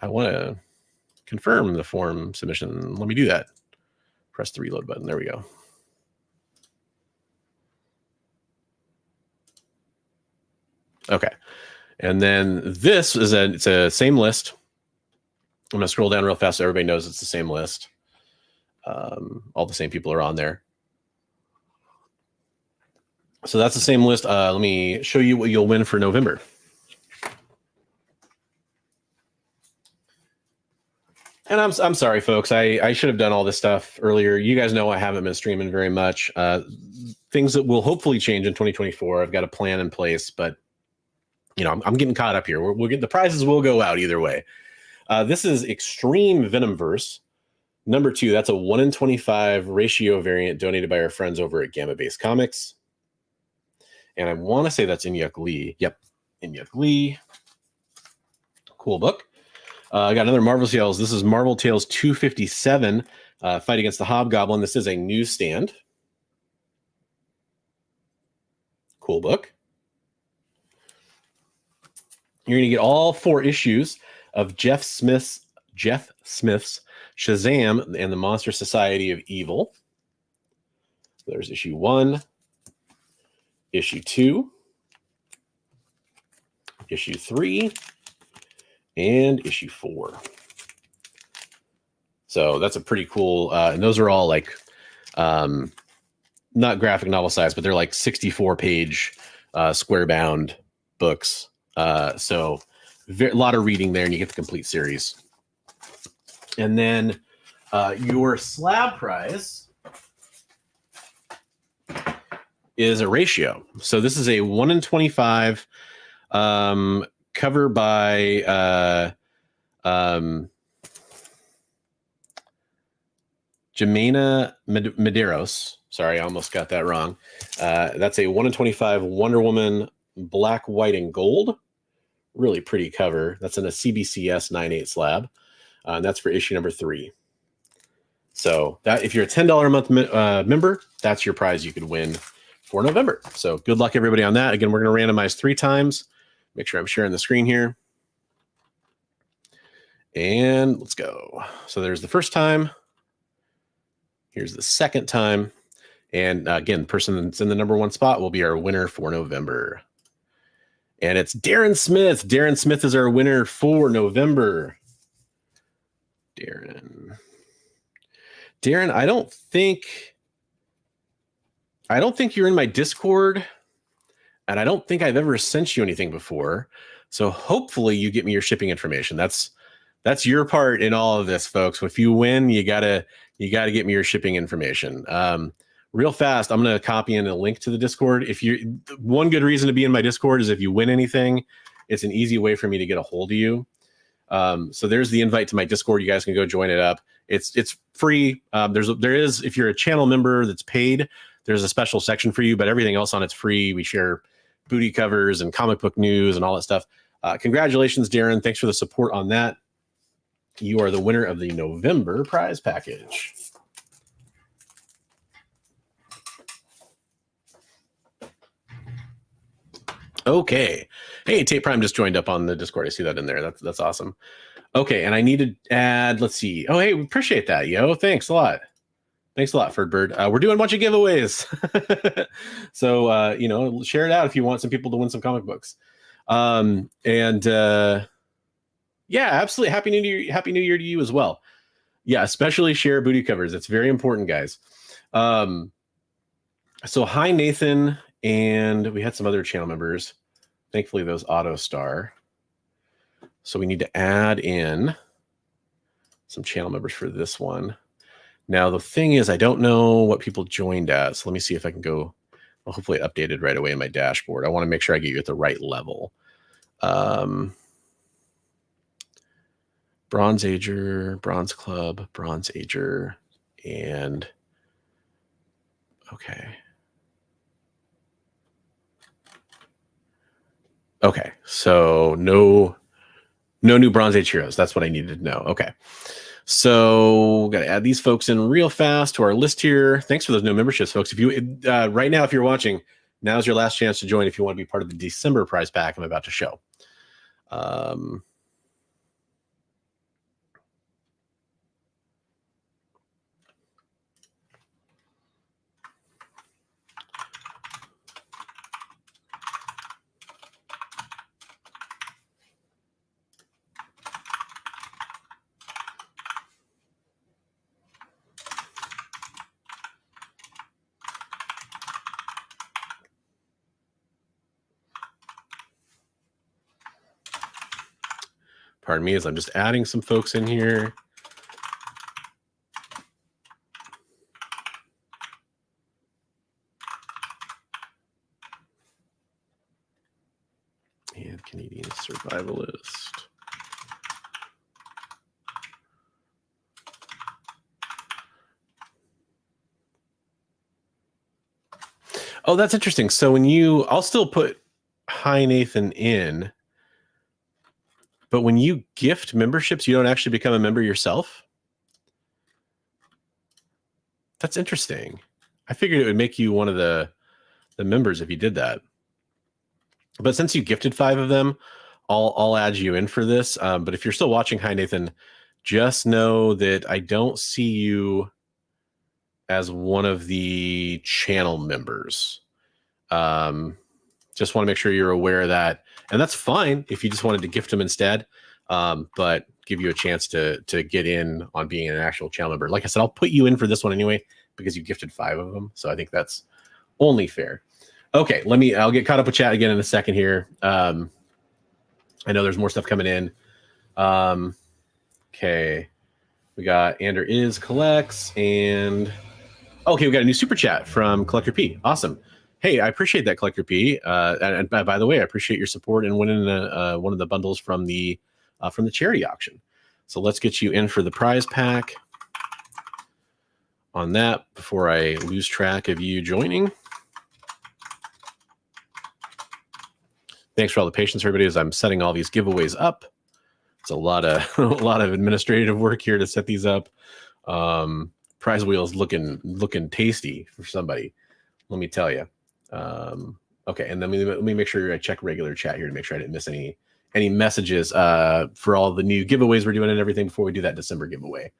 want to confirm the form submission. Let me do that. Press the reload button. There we go. Okay. And then this is it's a same list. I'm going to scroll down real fast so everybody knows it's the same list. All the same people are on there. So that's the same list. Let me show you what you'll win for November. And I'm sorry, folks. I should have done all this stuff earlier. You guys know I haven't been streaming very much. Things that will hopefully change in 2024. I've got a plan in place, but I'm getting caught up here. We'll get the prizes will go out either way. This is Extreme Venomverse. Number 2, that's a 1 in 25 ratio variant donated by our friends over at Gamma Base Comics. And I want to say that's Inyuk Lee. Yep, Inyuk Lee. Cool book. I got another Marvel Tales. This is Marvel Tales 257, Fight Against the Hobgoblin. This is a newsstand. Cool book. You're going to get all 4 issues of Jeff Smith's Shazam and the Monster Society of Evil. There's issue 1, issue 2, issue 3, and issue 4. So that's a pretty cool, and those are all like, not graphic novel size, but they're like 64-page square bound books. So a lot of reading there, and you get the complete series. And then your slab prize is a ratio. So this is a 1 in 25 cover by Gemini Medeiros. Sorry, I almost got that wrong. That's a 1 in 25 Wonder Woman black, white, and gold. Really pretty cover. That's in a CBCS 9/8 slab. And that's for issue number 3. So that if you're a $10 a month member, that's your prize you could win for November. So good luck, everybody, on that. Again, we're going to randomize 3 times. Make sure I'm sharing the screen here. And let's go. So there's the first time. Here's the second time. And again, the person that's in the number 1 spot will be our winner for November. And it's Darren Smith. Darren Smith is our winner for November. Darren, I don't think you're in my Discord, and I don't think I've ever sent you anything before. So hopefully you get me your shipping information. That's your part in all of this, folks. If you win, you gotta get me your shipping information. Real fast, I'm gonna copy in a link to the Discord. One good reason to be in my Discord is if you win anything, it's an easy way for me to get a hold of you. So there's the invite to my Discord. You guys can go join it up. It's free. There is, if you're a channel member that's paid, there's a special section for you, but everything else on it's free. We share booty covers and comic book news and all that stuff. Congratulations, Darren. Thanks for the support on that. You are the winner of the November prize package. Okay. Hey, Tate Prime just joined up on the Discord. I see that in there. That's awesome. Okay, and I need to add, let's see. Oh, hey, we appreciate that, yo. Thanks a lot. Thanks a lot, Ferdbird. We're doing a bunch of giveaways. So, share it out if you want some people to win some comic books. Yeah, absolutely. Happy New Year. Happy New Year to you as well. Yeah, especially share booty covers. It's very important, guys. So hi, Nathan. And we had some other channel members. Thankfully, those auto star. So we need to add in some channel members for this one. Now, the thing is, I don't know what people joined at. So let me see if I can go, well, hopefully updated right away in my dashboard. I want to make sure I get you at the right level. Bronze Ager, Bronze Club, Bronze Ager, and okay. Okay, so no new Bronze Age heroes. That's what I needed to know. Okay, so got to add these folks in real fast to our list here. Thanks for those new memberships, folks. If you right now, if you're watching, now's your last chance to join if you want to be part of the December prize pack I'm about to show. Pardon me as I'm just adding some folks in here. And Canadian Survivalist. Oh, that's interesting. So I'll still put Hi Nathan in, but when you gift memberships, you don't actually become a member yourself? That's interesting. I figured it would make you one of the members if you did that. But since you gifted 5 of them, I'll add you in for this. But if you're still watching, hi, Nathan, just know that I don't see you as one of the channel members. Just want to make sure you're aware of that. And that's fine if you just wanted to gift them instead, but give you a chance to get in on being an actual channel member. Like I said, I'll put you in for this one anyway, because you gifted 5 of them. So I think that's only fair. Okay, I'll get caught up with chat again in a second here. I know there's more stuff coming in. Okay, we got Ander is collects, and okay, we got a new super chat from Collector P. Awesome. Hey, I appreciate that, Collector P. And by the way, I appreciate your support in winning one of the bundles from the charity auction. So let's get you in for the prize pack on that before I lose track of you joining. Thanks for all the patience, everybody, as I'm setting all these giveaways up. It's a lot of administrative work here to set these up. Prize wheel is looking tasty for somebody, let me tell you. Okay, and then let me make sure I check regular chat here to make sure I didn't miss any messages for all the new giveaways we're doing and everything before we do that December giveaway.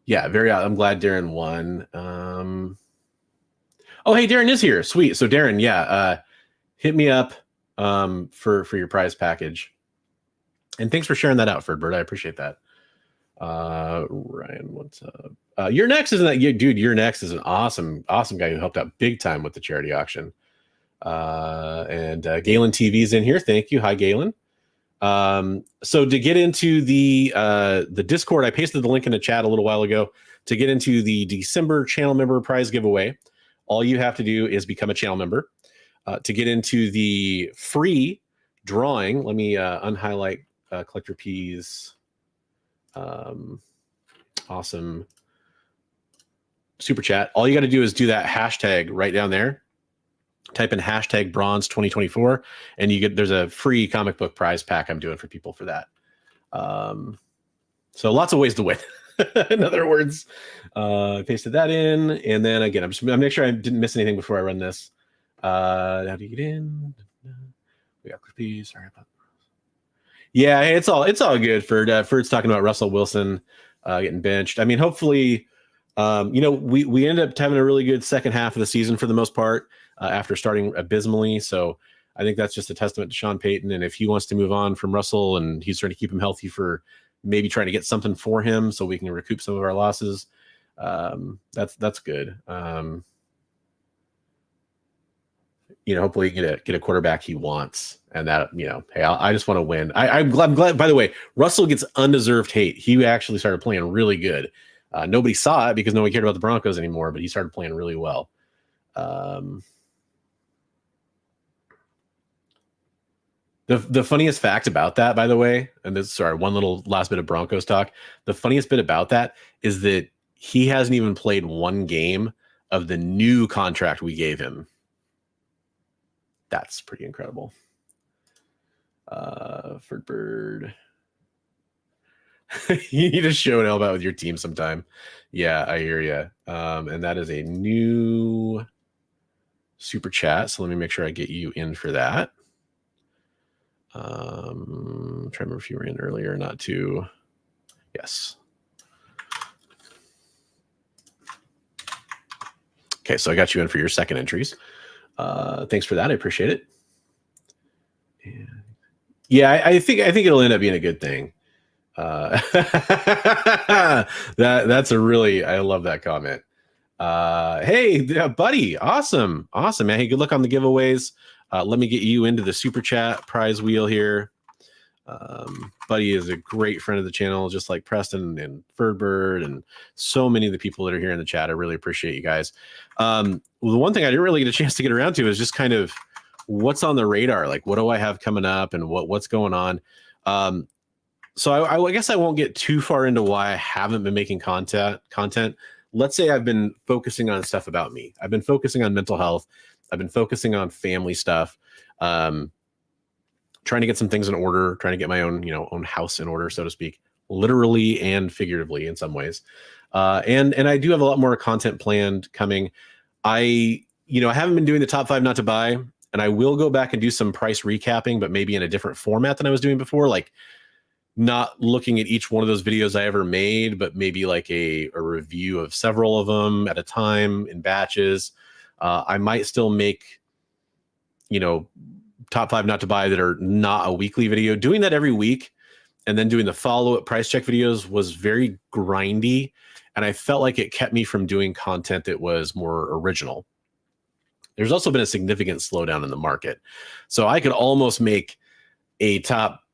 Yeah, Yeah, I'm glad Darren won. Oh, hey, Darren is here. Sweet. So Darren, yeah, hit me up for your prize package. And thanks for sharing that out, Ferdbird. I appreciate that. Ryan, what's up? Your Next isn't that you, dude? Your Next is an awesome guy who helped out big time with the charity auction. And Galen TV's in here. Thank you. Hi, Galen. So to get into the Discord, I pasted the link in the chat a little while ago. To get into the December channel member prize giveaway, all you have to do is become a channel member. To get into the free drawing, let me unhighlight Collector P's awesome super chat. All you got to do is do that hashtag right down there. Type in hashtag bronze 2024 and there's a free comic book prize pack I'm doing for people for that. So lots of ways to win. In other words, I pasted that in, and then again, I'm make sure I didn't miss anything before I run this. How do you get in? We got copies. Sorry about that. Yeah, it's all good. Ferd's talking about Russell Wilson getting benched. I mean, hopefully, we ended up having a really good second half of the season for the most part after starting abysmally. So I think that's just a testament to Sean Payton. And if he wants to move on from Russell and he's trying to keep him healthy for maybe trying to get something for him so we can recoup some of our losses, that's good. Hopefully get a quarterback he wants, and that, hey, I just want to win. I'm glad, by the way, Russell gets undeserved hate. He actually started playing really good. Nobody saw it because nobody cared about the Broncos anymore, but he started playing really well. The funniest fact about that, by the way, and one little last bit of Broncos talk. The funniest bit about that is that he hasn't even played one game of the new contract we gave him. That's pretty incredible. Ferdbird. You need to show an elbow out with your team sometime. Yeah, I hear you. And that is a new super chat. So let me make sure I get you in for that. Trying to remember if you were in earlier or not too. Yes. Okay, so I got you in for your second entries. Thanks for that. I appreciate it. Yeah, I think it'll end up being a good thing. That's a really, I love that comment. Hey, buddy, awesome, man. Hey, good luck on the giveaways. Let me get you into the super chat prize wheel here. Buddy is a great friend of the channel, just like Preston and Ferdbird and so many of the people that are here in the chat. I really appreciate you guys. Well, the one thing I didn't really get a chance to get around to is just kind of what's on the radar. Like, what do I have coming up and what's going on? So I guess I won't get too far into why I haven't been making content. Let's say I've been focusing on stuff about me. I've been focusing on mental health. I've been focusing on family stuff. Trying to get some things in order, trying to get my own house in order, so to speak, literally and figuratively in some ways. And I do have a lot more content planned coming. I haven't been doing the top 5 not to buy, and I will go back and do some price recapping, but maybe in a different format than I was doing before, like not looking at each one of those videos I ever made, but maybe like a review of several of them at a time in batches. I might still make, top 5 not to buy that are not a weekly video. Doing that every week and then doing the follow-up price check videos was very grindy, and I felt like it kept me from doing content that was more original. There's also been a significant slowdown in the market, so I could almost make a top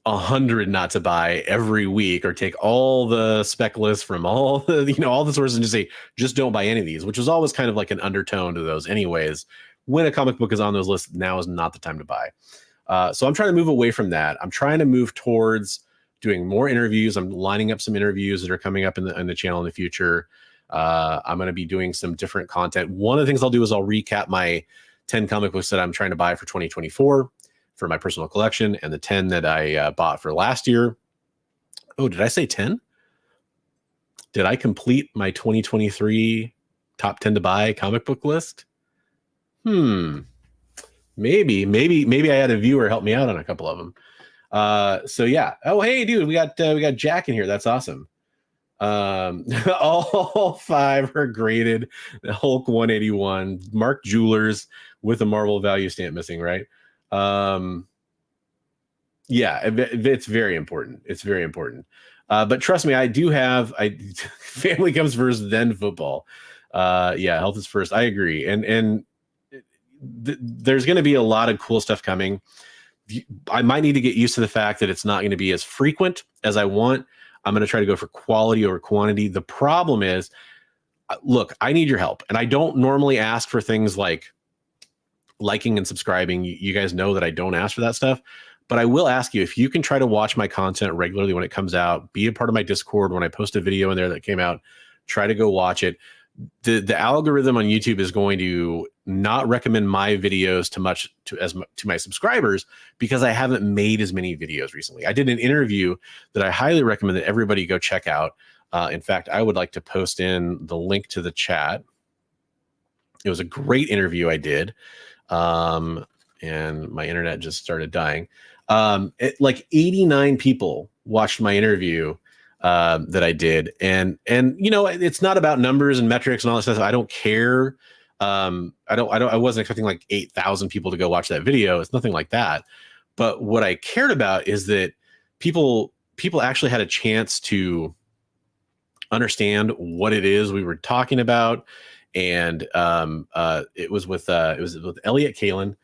100 not to buy every week, or take all the spec lists from all the all the sources and just say just don't buy any of these, which was always kind of like an undertone to those anyways. When a comic book is on those lists, now is not the time to buy. So I'm trying to move away from that. I'm trying to move towards doing more interviews. I'm lining up some interviews that are coming up in the channel in the future. I'm going to be doing some different content. One of the things I'll do is I'll recap my 10 comic books that I'm trying to buy for 2024 for my personal collection, and the 10 that I bought for last year. Oh, did I say 10? Did I complete my 2023 top 10 to buy comic book list? Maybe I had a viewer help me out on a couple of them. So yeah. Oh, hey, dude, we got Jack in here. That's awesome. All 5 are graded. The Hulk 181, Mark Jewelers with a Marvel value stamp missing, right? Yeah, it's very important. It's very important. But trust me, family comes first, then football. Yeah, health is first. I agree. And there's going to be a lot of cool stuff coming. I might need to get used to the fact that it's not going to be as frequent as I want. I'm going to try to go for quality over quantity. The problem is, look, I need your help. And I don't normally ask for things like liking and subscribing. You guys know that I don't ask for that stuff. But I will ask you, if you can try to watch my content regularly when it comes out, be a part of my Discord when I post a video in there that came out, try to go watch it. The algorithm on YouTube is going to not recommend my videos to my subscribers because I haven't made as many videos recently. I did an interview that I highly recommend that everybody go check out. In fact, I would like to post in the link to the chat. It was a great interview I did. And my internet just started dying. Like 89 people watched my interview that I did. And it's not about numbers and metrics and all this stuff. I don't care. I wasn't expecting like 8,000 people to go watch that video. It's nothing like that. But what I cared about is that people actually had a chance to understand what it is we were talking about. And it was with Elliot Kalin.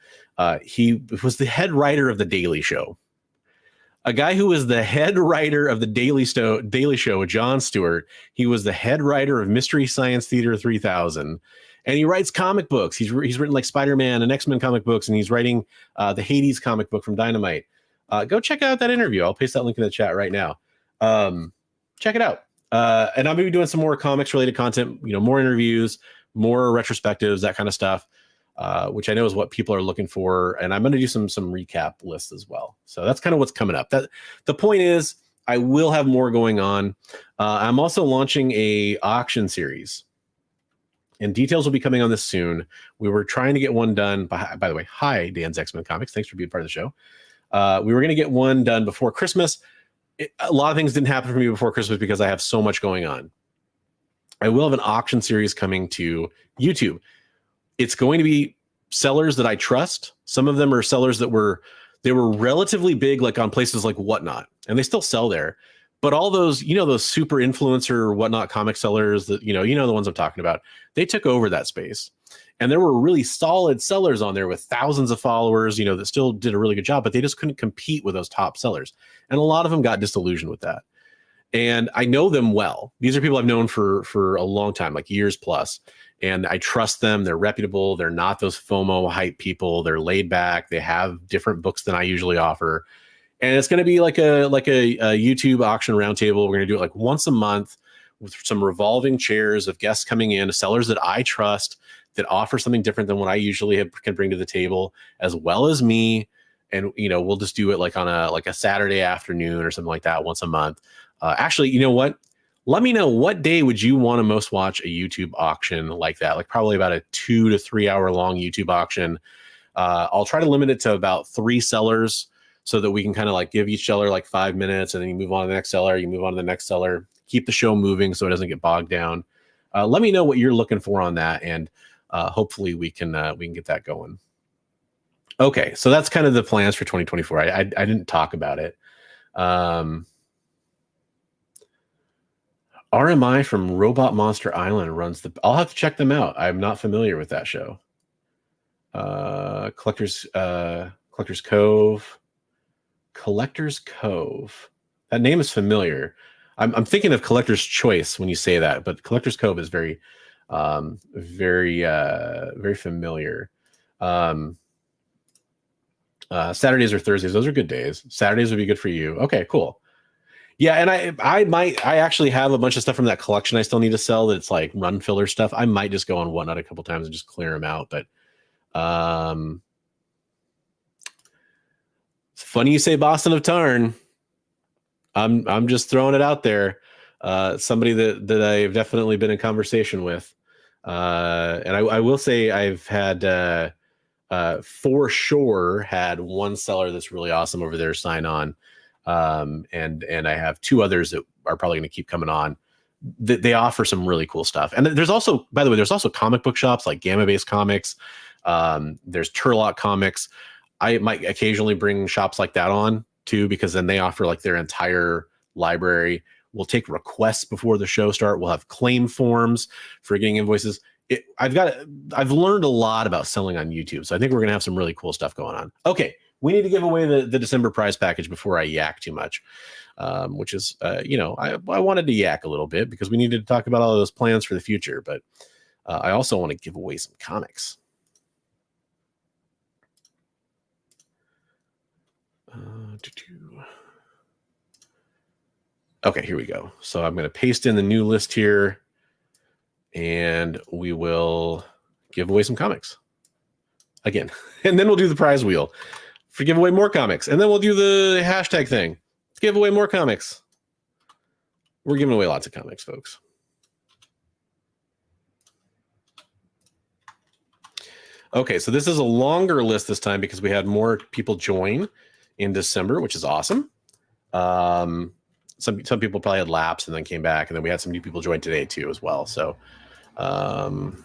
He was the head writer of The Daily Show. A guy who was the head writer of The Daily Show with Jon Stewart. He was the head writer of Mystery Science Theater 3000. And he writes comic books. He's written like Spider-Man and X-Men comic books, and he's writing the Hades comic book from Dynamite. Go check out that interview. I'll paste that link in the chat right now. Check it out. And I'm going to be doing some more comics-related content, more interviews, more retrospectives, that kind of stuff. Which I know is what people are looking for. And I'm going to do some recap lists as well. So that's kind of what's coming up. The point is, I will have more going on. I'm also launching a auction series. And details will be coming on this soon. We were trying to get one done. By the way, hi, Dan's X-Men Comics. Thanks for being part of the show. We were going to get one done before Christmas. A lot of things didn't happen for me before Christmas because I have so much going on. I will have an auction series coming to YouTube. It's going to be sellers that I trust. Some of them are sellers that were relatively big, like on places like Whatnot, and they still sell there. But all those, those super influencer Whatnot comic sellers that, the ones I'm talking about, they took over that space. And there were really solid sellers on there with thousands of followers, that still did a really good job, but they just couldn't compete with those top sellers. And a lot of them got disillusioned with that. And I know them well. These are people I've known for a long time, like years plus. And I trust them. They're reputable. They're not those FOMO hype people. They're laid back. They have different books than I usually offer. And it's going to be like a YouTube auction roundtable. We're going to do it like once a month with some revolving chairs of guests coming in, sellers that I trust, that offer something different than what I usually can bring to the table, as well as me. And, we'll just do it like on a Saturday afternoon or something like that once a month. Actually, you know what? Let me know, what day would you want to most watch a YouTube auction like that? Like probably about a 2 to 3 hour long YouTube auction. I'll try to limit it to about 3 sellers so that we can kind of like give each seller like 5 minutes, and then you move on to the next seller, you move on to the next seller, keep the show moving so it doesn't get bogged down. Let me know what you're looking for on that, and hopefully we can get that going. Okay, so that's kind of the plans for 2024. I didn't talk about it. RMI from Robot Monster Island runs I'll have to check them out. I'm not familiar with that show. Collector's Cove. Collector's Cove. That name is familiar. I'm thinking of Collector's Choice when you say that, but Collector's Cove is very familiar. Saturdays or Thursdays, those are good days. Saturdays would be good for you. Okay, cool. Yeah, and I actually have a bunch of stuff from that collection I still need to sell that's like run filler stuff. I might just go on Whatnot a couple times and just clear them out. But it's funny you say Boston of Tarn. I'm just throwing it out there. Somebody that I've definitely been in conversation with. And I will say I've had for sure had one seller that's really awesome over there sign on. And I have 2 others that are probably going to keep coming on. they offer some really cool stuff. And there's also, by the way, there's also comic book shops like Gamma Base Comics. There's Turlock Comics. I might occasionally bring shops like that on too, because then they offer like their entire library. We'll take requests before the show start. We'll have claim forms for getting invoices. I've learned a lot about selling on YouTube. So I think we're going to have some really cool stuff going on. Okay. We need to give away the December prize package before I yak too much, which is, I wanted to yak a little bit because we needed to talk about all of those plans for the future. But I also want to give away some comics. Okay, here we go. So I'm going to paste in the new list here, and we will give away some comics again. And then we'll do the prize wheel for give away more comics. And then we'll do the hashtag thing. Let's give away more comics. We're giving away lots of comics, folks. Okay, so this is a longer list this time because we had more people join in December, which is awesome. Some people probably had lapsed and then came back, and then we had some new people join today too as well. So, okay,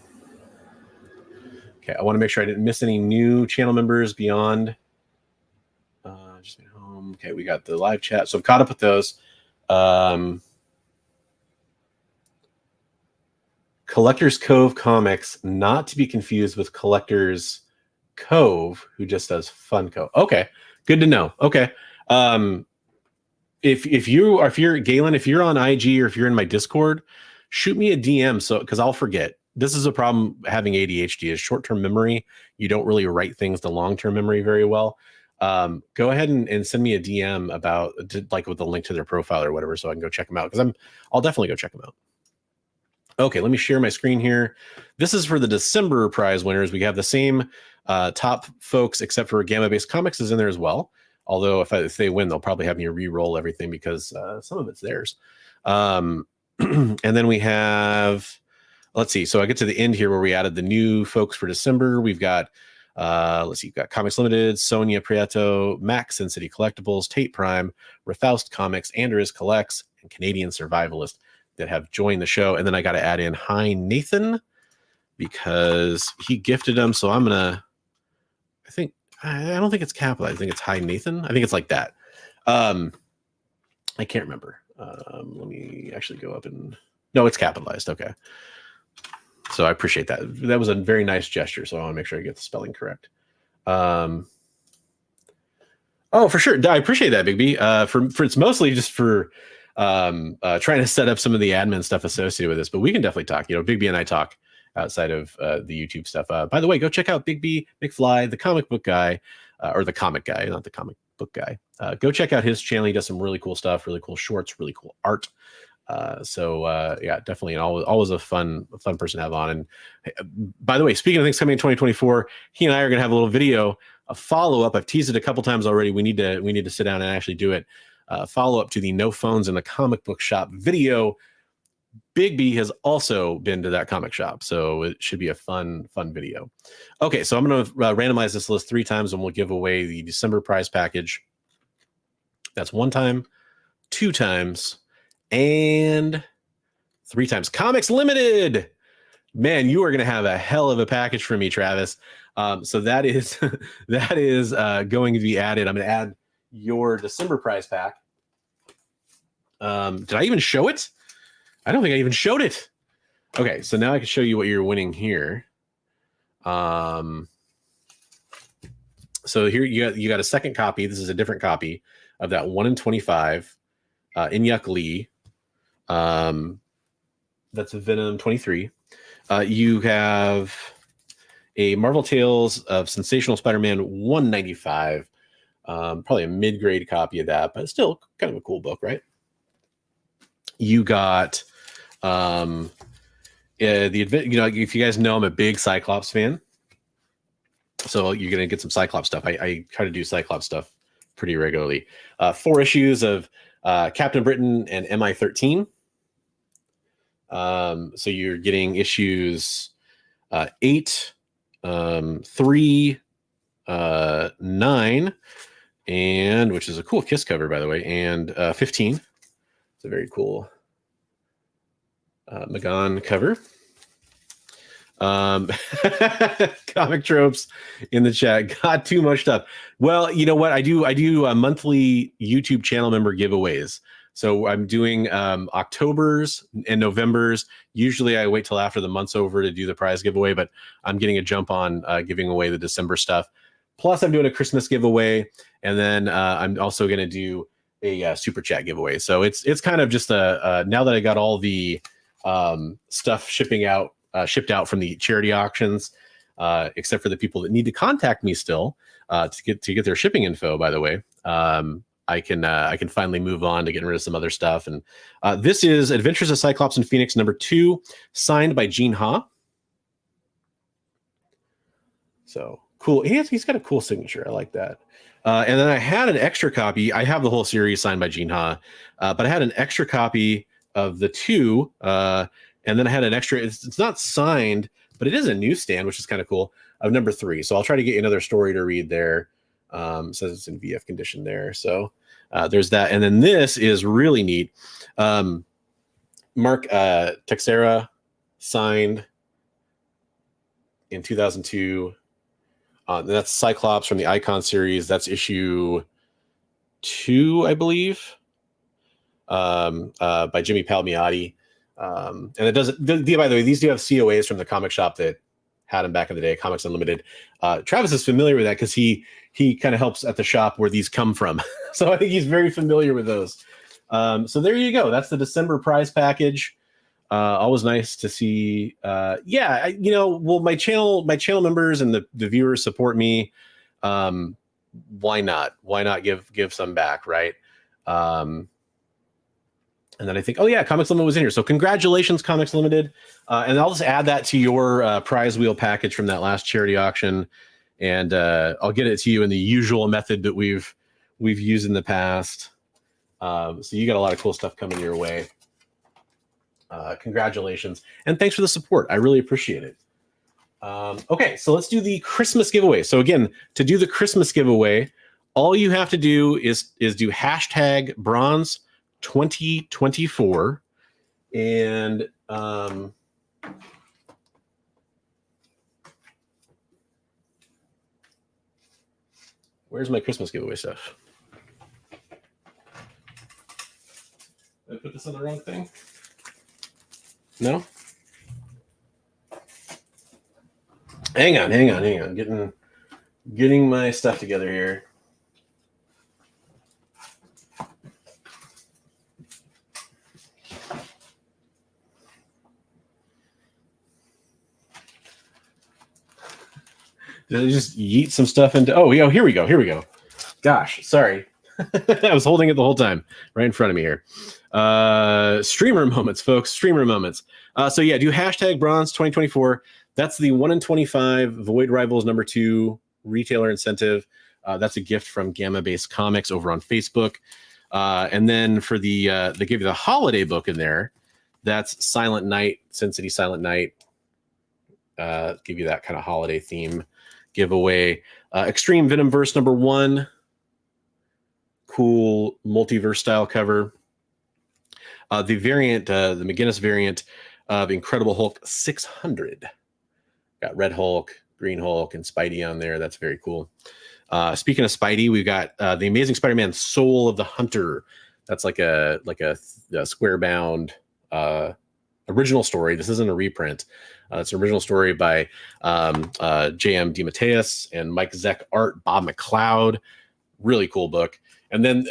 I want to make sure I didn't miss any new channel members beyond. Just home. Okay, we got the live chat, so I'm caught up with those. Collectors Cove Comics, not to be confused with Collectors Cove, who just does Funko. Okay, good to know. Okay. If you're Galen, if you're on IG or if you're in my Discord, shoot me a DM because I'll forget. This is a problem having ADHD is short-term memory. You don't really write things to long-term memory very well. Go ahead and send me a DM about like with the link to their profile or whatever, so I can go check them out because I'll definitely go check them out. Okay, let me share my screen here. This is for the December prize winners. We have the same top folks except for Gamma Base Comics is in there as well. Although if they win, they'll probably have me re-roll everything because some of it's theirs. And then we have, let's see. So I get to the end here where we added the new folks for December. We've got, let's see, you've got Comics Limited, Sonia Prieto, Max Sin City Collectibles, Tate Prime, Rathaust Comics, Andres Collects, and Canadian Survivalist that have joined the show. And then I got to add in Hi Nathan because he gifted them. So I'm going to, I don't think it's capitalized. I think it's Hi Nathan. I think it's like that. I can't remember. Let me actually go up and no, it's capitalized. Okay. So I appreciate that. That was a very nice gesture. So I want to make sure I get the spelling correct. Oh, for sure. I appreciate that, Big B. For it's mostly just for trying to set up some of the admin stuff associated with this, but we can definitely talk. Big B and I talk outside of the YouTube stuff. By the way, go check out Big B McFly, the comic book guy, or the comic guy, not the comic book guy. Go check out his channel. He does some really cool stuff, really cool shorts, really cool art. Yeah, definitely, and always a fun person to have on. And by the way, speaking of things coming in 2024, he and I are going to have a little video, a follow up. I've teased it a couple times already. We need to sit down and actually do it. Follow up to the No Phones in the Comic Book Shop video. Big B has also been to that comic shop, so it should be a fun video. Okay, so I'm going to randomize this list 3 times, and we'll give away the December prize package. That's 1 time, 2 times, and 3 times. Comics Limited. Man, you are going to have a hell of a package for me, Travis. So that is going to be added. I'm going to add your December prize pack. Did I even show it? I don't think I even showed it. Okay, so now I can show you what you're winning here. So here you got a second copy. This is a different copy of that 1 in 25 Inyuk Lee. That's a Venom 23. You have a Marvel Tales of Sensational Spider-Man 195. Probably a mid-grade copy of that, but still kind of a cool book, right? You got if you guys know, I'm a big Cyclops fan, so you're gonna get some Cyclops stuff. I try to do Cyclops stuff pretty regularly. 4 issues of Captain Britain and MI13. So you're getting issues 8, 3, 9, and which is a cool Kiss cover, by the way, and 15. It's a very cool Magan cover. Comic tropes in the chat. Got too much stuff. Well, you know what? I do monthly YouTube channel member giveaways. So I'm doing October's and November's. Usually I wait till after the month's over to do the prize giveaway, but I'm getting a jump on giving away the December stuff. Plus I'm doing a Christmas giveaway, and then I'm also going to do a super chat giveaway. So it's kind of just now that I got all the stuff shipped out from the charity auctions, except for the people that need to contact me still to get their shipping info, by the way. I can finally move on to getting rid of some other stuff. And this is Adventures of Cyclops and Phoenix #2, signed by Gene Ha. So cool. He's got a cool signature. I like that. And then I had an extra copy. I have the whole series signed by Gene Ha, but I had an extra copy of the 2. And then I had an extra, it's not signed, but it is a newsstand, which is kind of cool, of #3. So I'll try to get you another story to read there. Says it's in VF condition there. So there's that. And then this is really neat. Mark Texeira signed in 2002. That's Cyclops from the Icon series. That's issue 2, I believe, by Jimmy Palmiotti. And it does. By the way, these do have COAs from the comic shop that had them back in the day, Comics Unlimited. Travis is familiar with that because he kind of helps at the shop where these come from. So I think he's very familiar with those. So there you go. That's the December prize package. Always nice to see. Well, my channel members and the viewers support me. Why not? Why not give some back, right? And then I think, Comics Limited was in here. So congratulations, Comics Limited. And I'll just add that to your prize wheel package from that last charity auction. And I'll get it to you in the usual method that we've used in the past. So you got a lot of cool stuff coming your way. Congratulations. And thanks for the support. I really appreciate it. Okay, so let's do the Christmas giveaway. So again, to do the Christmas giveaway, all you have to do is do hashtag bronze 2024, and where's my Christmas giveaway stuff? Did I put this on the wrong thing? No? Hang on. Getting my stuff together here. Did I just yeet some stuff into? Oh, here we go. Gosh, sorry. I was holding it the whole time, right in front of me here. Streamer moments, folks. Streamer moments. So yeah, do hashtag bronze 2024. That's the 1 in 25 Void Rivals #2 retailer incentive. That's a gift from Gamma Base Comics over on Facebook. And then for they give you the holiday book in there. That's Silent Night, Sin City Silent Night. Give you that kind of holiday theme giveaway. Extreme Venomverse #1. Cool multiverse style cover. The variant, the McGinnis variant of Incredible Hulk 600. Got Red Hulk, Green Hulk, and Spidey on there. That's very cool. Speaking of Spidey, we've got the Amazing Spider-Man Soul of the Hunter. That's like a square bound original story. This isn't a reprint. It's an original story by J.M. DeMatteis and Mike Zeck art, Bob McLeod. Really cool book. And then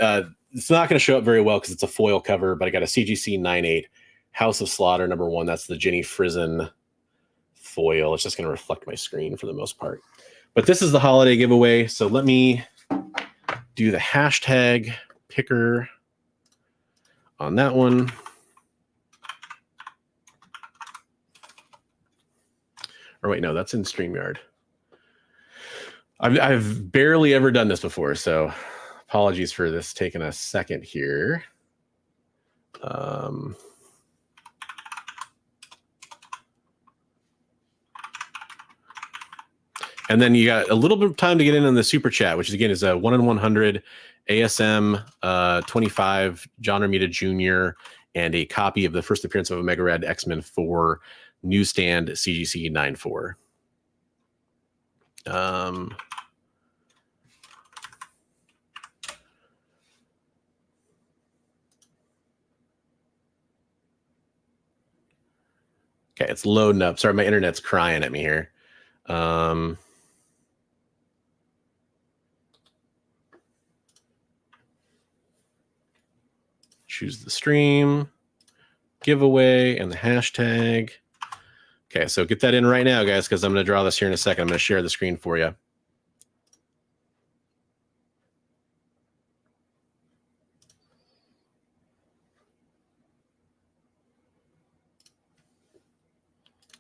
it's not going to show up very well because it's a foil cover, but I got a CGC 9/8 House of Slaughter #1. That's the Jenny Frison foil. It's just going to reflect my screen for the most part. But this is the holiday giveaway. So let me do the hashtag picker on that one. Or wait, no, that's in StreamYard. I've barely ever done this before, so apologies for this taking a second here. And then you got a little bit of time to get in on the super chat, which again is a 1 in 100 ASM 25 John Romita Jr. and a copy of the first appearance of Omega Red X-Men 4 newsstand CGC 94. Okay, it's loading up. Sorry, my internet's crying at me here. Choose the stream, giveaway, and the hashtag. Okay, so get that in right now, guys, because I'm going to draw this here in a second. I'm going to share the screen for you.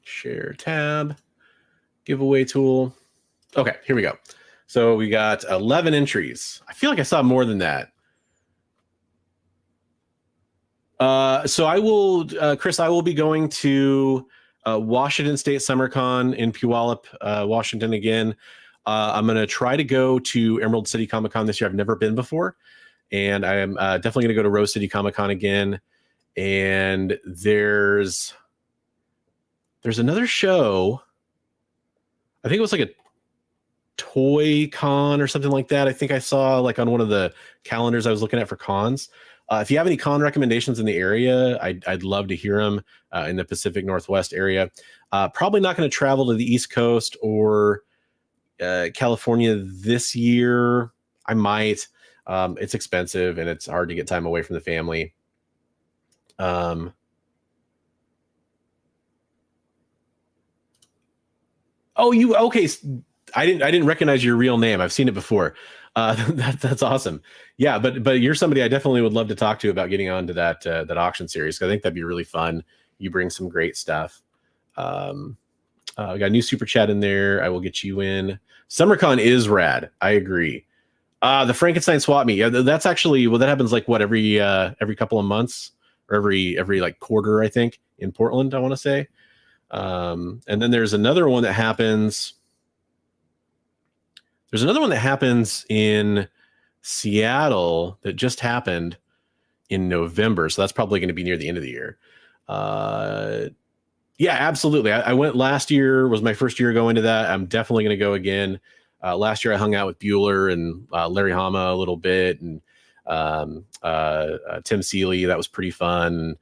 Share tab, giveaway tool. Okay, here we go. So we got 11 entries. I feel like I saw more than that. So I will, Chris, I will be going to Washington State SummerCon in Puyallup, Washington again. I'm going to try to go to Emerald City Comic Con this year. I've never been before. And I am definitely going to go to Rose City Comic Con again. And there's another show. I think it was like a Toy Con or something like that. I think I saw like on one of the calendars I was looking at for cons. If you have any con recommendations in the area, I'd love to hear them in the Pacific Northwest area. Probably not going to travel to the East Coast or California this year. I might. It's expensive and it's hard to get time away from the family. Oh, you okay? I didn't recognize your real name. I've seen it before. That's awesome. Yeah, but you're somebody I definitely would love to talk to about getting onto that auction series. I think that'd be really fun. You bring some great stuff. We got a new super chat in there. I will get you in. SummerCon is rad. I agree. The Frankenstein swap meet. Yeah, that's actually that happens like what every couple of months or every like quarter, I think, in Portland. I want to say. And then there's another one that happens. There's another one that happens in Seattle that just happened in November. So that's probably going to be near the end of the year. Yeah, absolutely. I went last year, was my first year going to that. I'm definitely going to go again. Last year I hung out with Bueller and Larry Hama a little bit and Tim Seeley. That was pretty fun.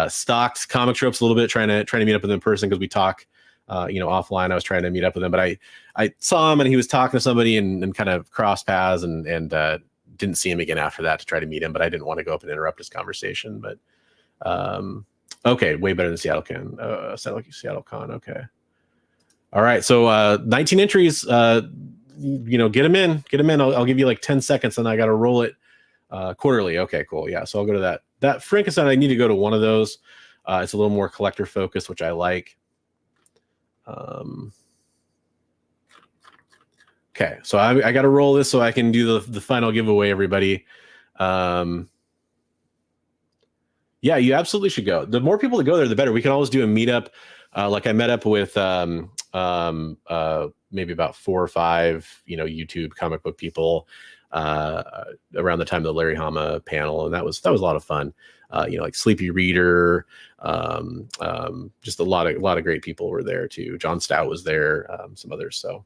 Stalked Comic Tropes a little bit, trying to meet up with him in person because we talk offline. I was trying to meet up with him, but I saw him and he was talking to somebody and kind of crossed paths and didn't see him again after that to try to meet him, but I didn't want to go up and interrupt his conversation. But okay, way better than Seattle Con. Okay. All right. So 19 entries, get them in. I'll give you like 10 seconds and I got to roll it quarterly. Okay, cool. Yeah. So I'll go to that Frankenstein. I need to go to one of those. It's a little more collector focused, which I like. Okay, so I got to roll this so I can do the final giveaway, everybody. Yeah, you absolutely should go. The more people that go there, the better. We can always do a meetup. Like I met up with maybe about 4 or 5, YouTube comic book people around the time of the Larry Hama panel, and that was a lot of fun. Like Sleepy Reader, just a lot of great people were there too. John Stout was there, some others. So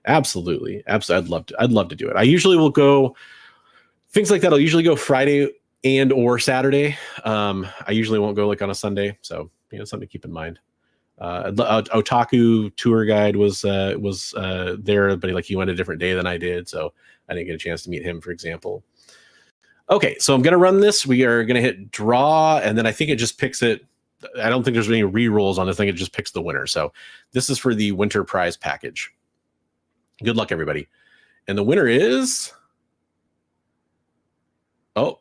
absolutely. I'd love to do it. I usually will go things like that. I'll usually go Friday and or Saturday. I usually won't go like on a Sunday. So, something to keep in mind. Otaku tour guide was there, but he went a different day than I did. So I didn't get a chance to meet him, for example. Okay, so I'm going to run this. We are going to hit draw, and then I think it just picks it. I don't think there's any re-rolls on this thing. It just picks the winner. So this is for the winter prize package. Good luck, everybody. And the winner is... Oh.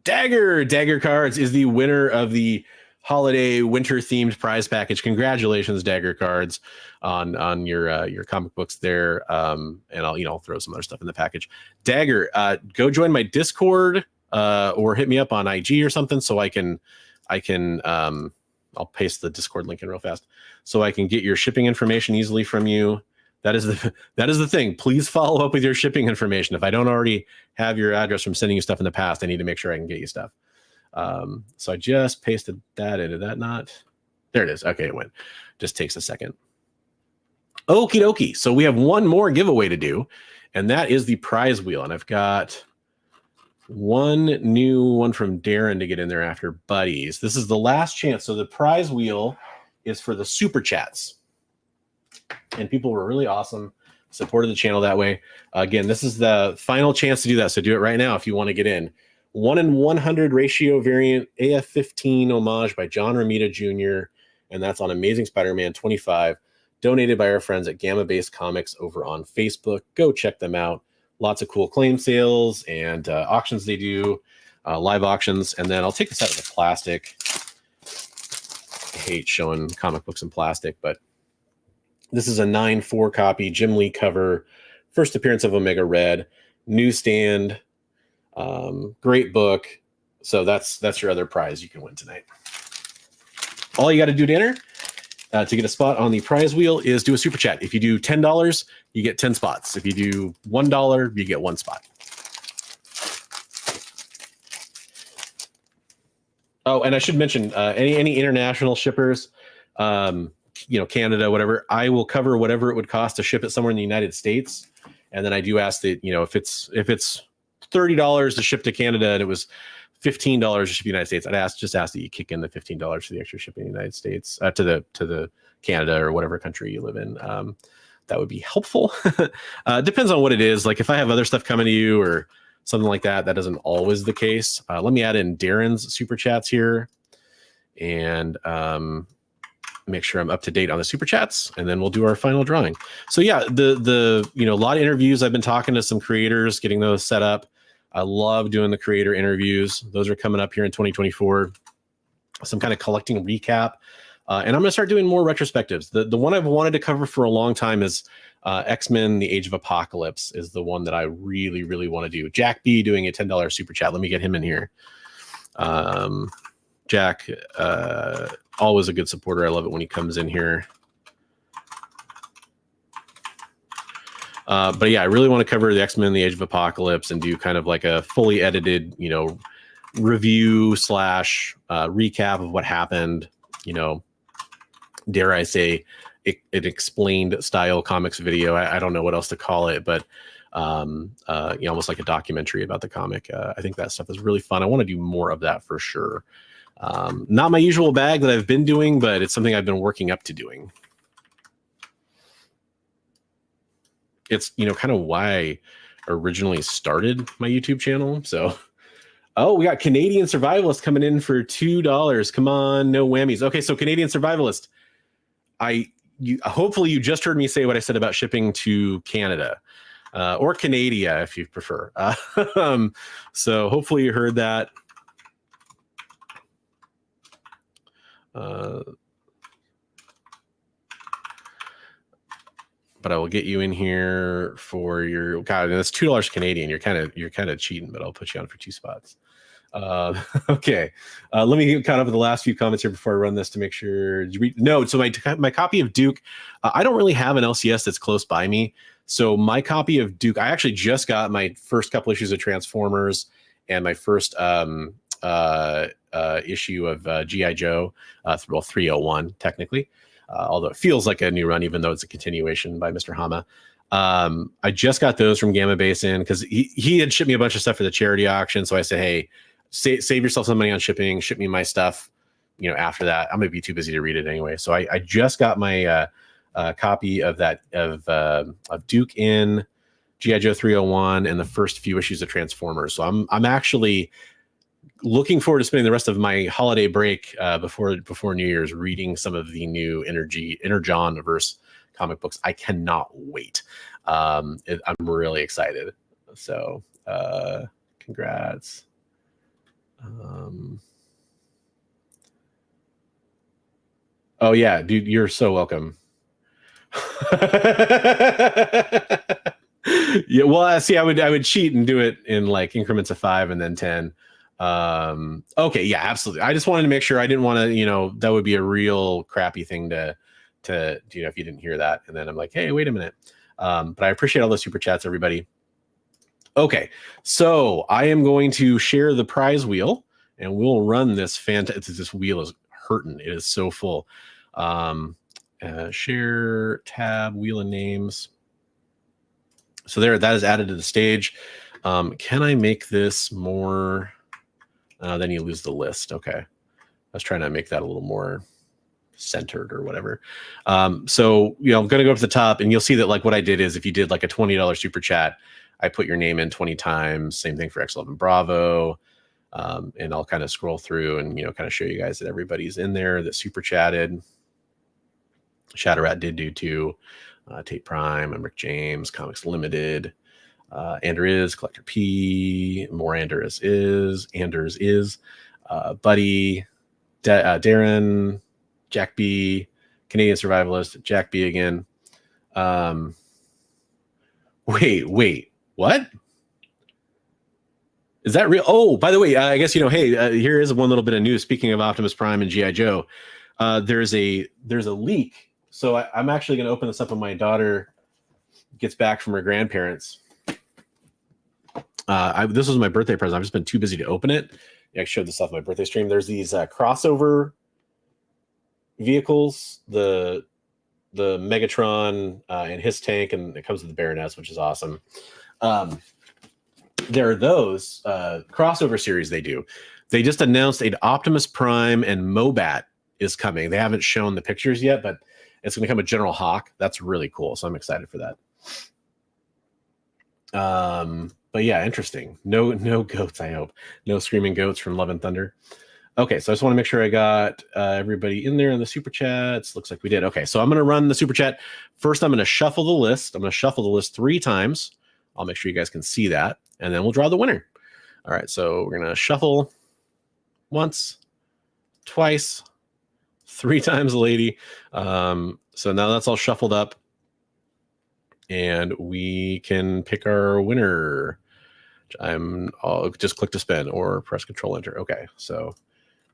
Dagger Cards is the winner of the holiday winter themed prize package. Congratulations, Dagger Cards, on your comic books there. And I'll throw some other stuff in the package. Dagger, go join my Discord or hit me up on IG or something so I can I'll paste the Discord link in real fast so I can get your shipping information easily from you. That is the thing. Please follow up with your shipping information. If I don't already have your address from sending you stuff in the past, I need to make sure I can get you stuff. So I just pasted that in. Did that not? There it is. Okay, it went. Just takes a second. Okie dokie. So we have one more giveaway to do, and that is the prize wheel. And I've got one new one from Darren to get in there after Buddies. This is the last chance. So the prize wheel is for the super chats. And people were really awesome, supported the channel that way. Again, this is the final chance to do that. So do it right now if you want to get in. 1 in 100 ratio variant AF-15 homage by John Romita Jr. And that's on Amazing Spider-Man 25, donated by our friends at Gamma Base Comics over on Facebook. Go check them out. Lots of cool claim sales and auctions they do, live auctions. And then I'll take this out of the plastic. I hate showing comic books in plastic, but this is a 9/4 copy, Jim Lee cover, first appearance of Omega Red, newsstand, great book. So that's your other prize you can win tonight. All you got to do to enter to get a spot on the prize wheel is do a super chat. If you do $10, you get 10 spots. If you do $1, you get 1 spot. Oh, and I should mention any international shippers, Canada, whatever, I will cover whatever it would cost to ship it somewhere in the United States. And then I do ask that, if it's $30 to ship to Canada and it was $15 to ship to the United States, I'd just ask that you kick in the $15 for the extra shipping in the United States to the Canada or whatever country you live in. That would be helpful. Depends on what it is. Like if I have other stuff coming to you or something like that, that isn't always the case. Let me add in Darren's super chats here and make sure I'm up to date on the super chats, and then we'll do our final drawing. So yeah, the a lot of interviews. I've been talking to some creators, getting those set up. I love doing the creator interviews. Those are coming up here in 2024. Some kind of collecting recap. And I'm going to start doing more retrospectives. The one I've wanted to cover for a long time is X-Men, The Age of Apocalypse is the one that I really, really want to do. Jack B doing a $10 super chat. Let me get him in here. Jack, always a good supporter. I love it when he comes in here. But yeah, I really want to cover the X-Men, The Age of Apocalypse, and do kind of like a fully edited, review / recap of what happened. Dare I say, an explained style comics video. I don't know what else to call it, but almost like a documentary about the comic. I think that stuff is really fun. I want to do more of that for sure. Not my usual bag that I've been doing, but it's something I've been working up to doing. It's, kind of why I originally started my YouTube channel. So, we got Canadian Survivalist coming in for $2. Come on, no whammies. Okay, so Canadian Survivalist, hopefully you just heard me say what I said about shipping to Canada, or Canada if you prefer. So hopefully you heard that. But I will get you in here for your God. And it's $2 Canadian. You're kind of cheating, but I'll put you on for 2 spots. Okay. Let me get caught up with the last few comments here before I run this to make sure. No. So my copy of Duke, I don't really have an LCS that's close by me. So my copy of Duke, I actually just got my first couple issues of Transformers and my first issue of G.I. Joe, 301 technically. Although it feels like a new run, even though it's a continuation by Mr. Hama. I just got those from Gamma Basin because he had shipped me a bunch of stuff for the charity auction. So I said, hey, save yourself some money on shipping, ship me my stuff. After that, I'm going to be too busy to read it anyway. So I just got my copy of that of Duke in G.I. Joe 301 and the first few issues of Transformers. So I'm actually looking forward to spending the rest of my holiday break before New Year's reading some of the new Energon-verse comic books. I cannot wait. I'm really excited. So congrats. Oh yeah, dude, you're so welcome. Yeah, well, see, I would cheat and do it in like increments of 5 and then 10. Okay, yeah, absolutely. I just wanted to make sure I didn't want to, that would be a real crappy thing to to, you know, if you didn't hear that. And then I'm like, hey, wait a minute. But I appreciate all the super chats, everybody. Okay, so I am going to share the prize wheel, and we'll run this this wheel is hurting. It is so full. Share tab, wheel of names. So there, that is added to the stage. Can I make this more? Then you lose the list. Okay, I was trying to make that a little more centered or whatever. So, you know, I'm going to go up to the top, and you'll see that like what I did is if you did like a $20 super chat, I put your name in 20 times. Same thing for X11 Bravo. And I'll kind of scroll through and, you know, kind of show you guys that everybody's in there that super chatted. Shadowrat did do too. Tate Prime and Rick James, Comics Limited, Anders, Collector P, more Anders is, Buddy, Darren, Jack B, Canadian Survivalist, Jack B again. Wait, what? Is that real? Oh, by the way, I guess, you know, hey, here is one little bit of news. Speaking of Optimus Prime and G.I. Joe, there's a leak. So I'm actually going to open this up when my daughter gets back from her grandparents. This was my birthday present. I've just been too busy to open it. Yeah, I showed this off my birthday stream. There's these crossover vehicles, the Megatron and his tank, and it comes with the Baroness, which is awesome. There are those crossover series they do. They just announced an Optimus Prime and Mobat is coming. They haven't shown the pictures yet, but it's going to come with General Hawk. That's really cool. So I'm excited for that. But yeah, interesting. No goats, I hope. No screaming goats from Love and Thunder. Okay, so I just want to make sure I got everybody in there in the super chats. Looks like we did. Okay, so I'm going to run the super chat. First, I'm going to shuffle the list. I'm going to shuffle the list 3 times. I'll make sure you guys can see that, and then we'll draw the winner. All right, so we're going to shuffle once, twice, 3 times, lady. So now that's all shuffled up, and we can pick our winner. I'll just click to spin or press Control Enter. Okay, so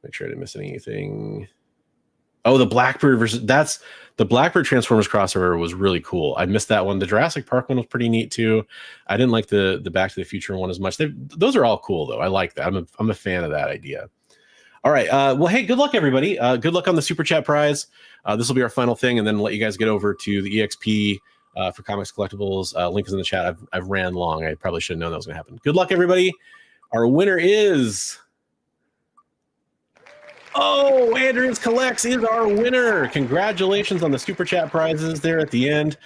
make sure I didn't miss anything. Oh, the Blackbird the Blackbird Transformers crossover was really cool. I missed that one. The Jurassic Park one was pretty neat too. I didn't like the Back to the Future one as much. Those are all cool though. I like that. I'm a fan of that idea. All right. Well, hey, good luck everybody. Good luck on the super chat prize. This will be our final thing, and then let you guys get over to the EXP for Comics Collectibles. Link is in the chat. I've ran long. I probably should have known that was going to happen. Good luck everybody. Our winner is. Oh, Andrews Collects is our winner. Congratulations on the super chat prizes there at the end.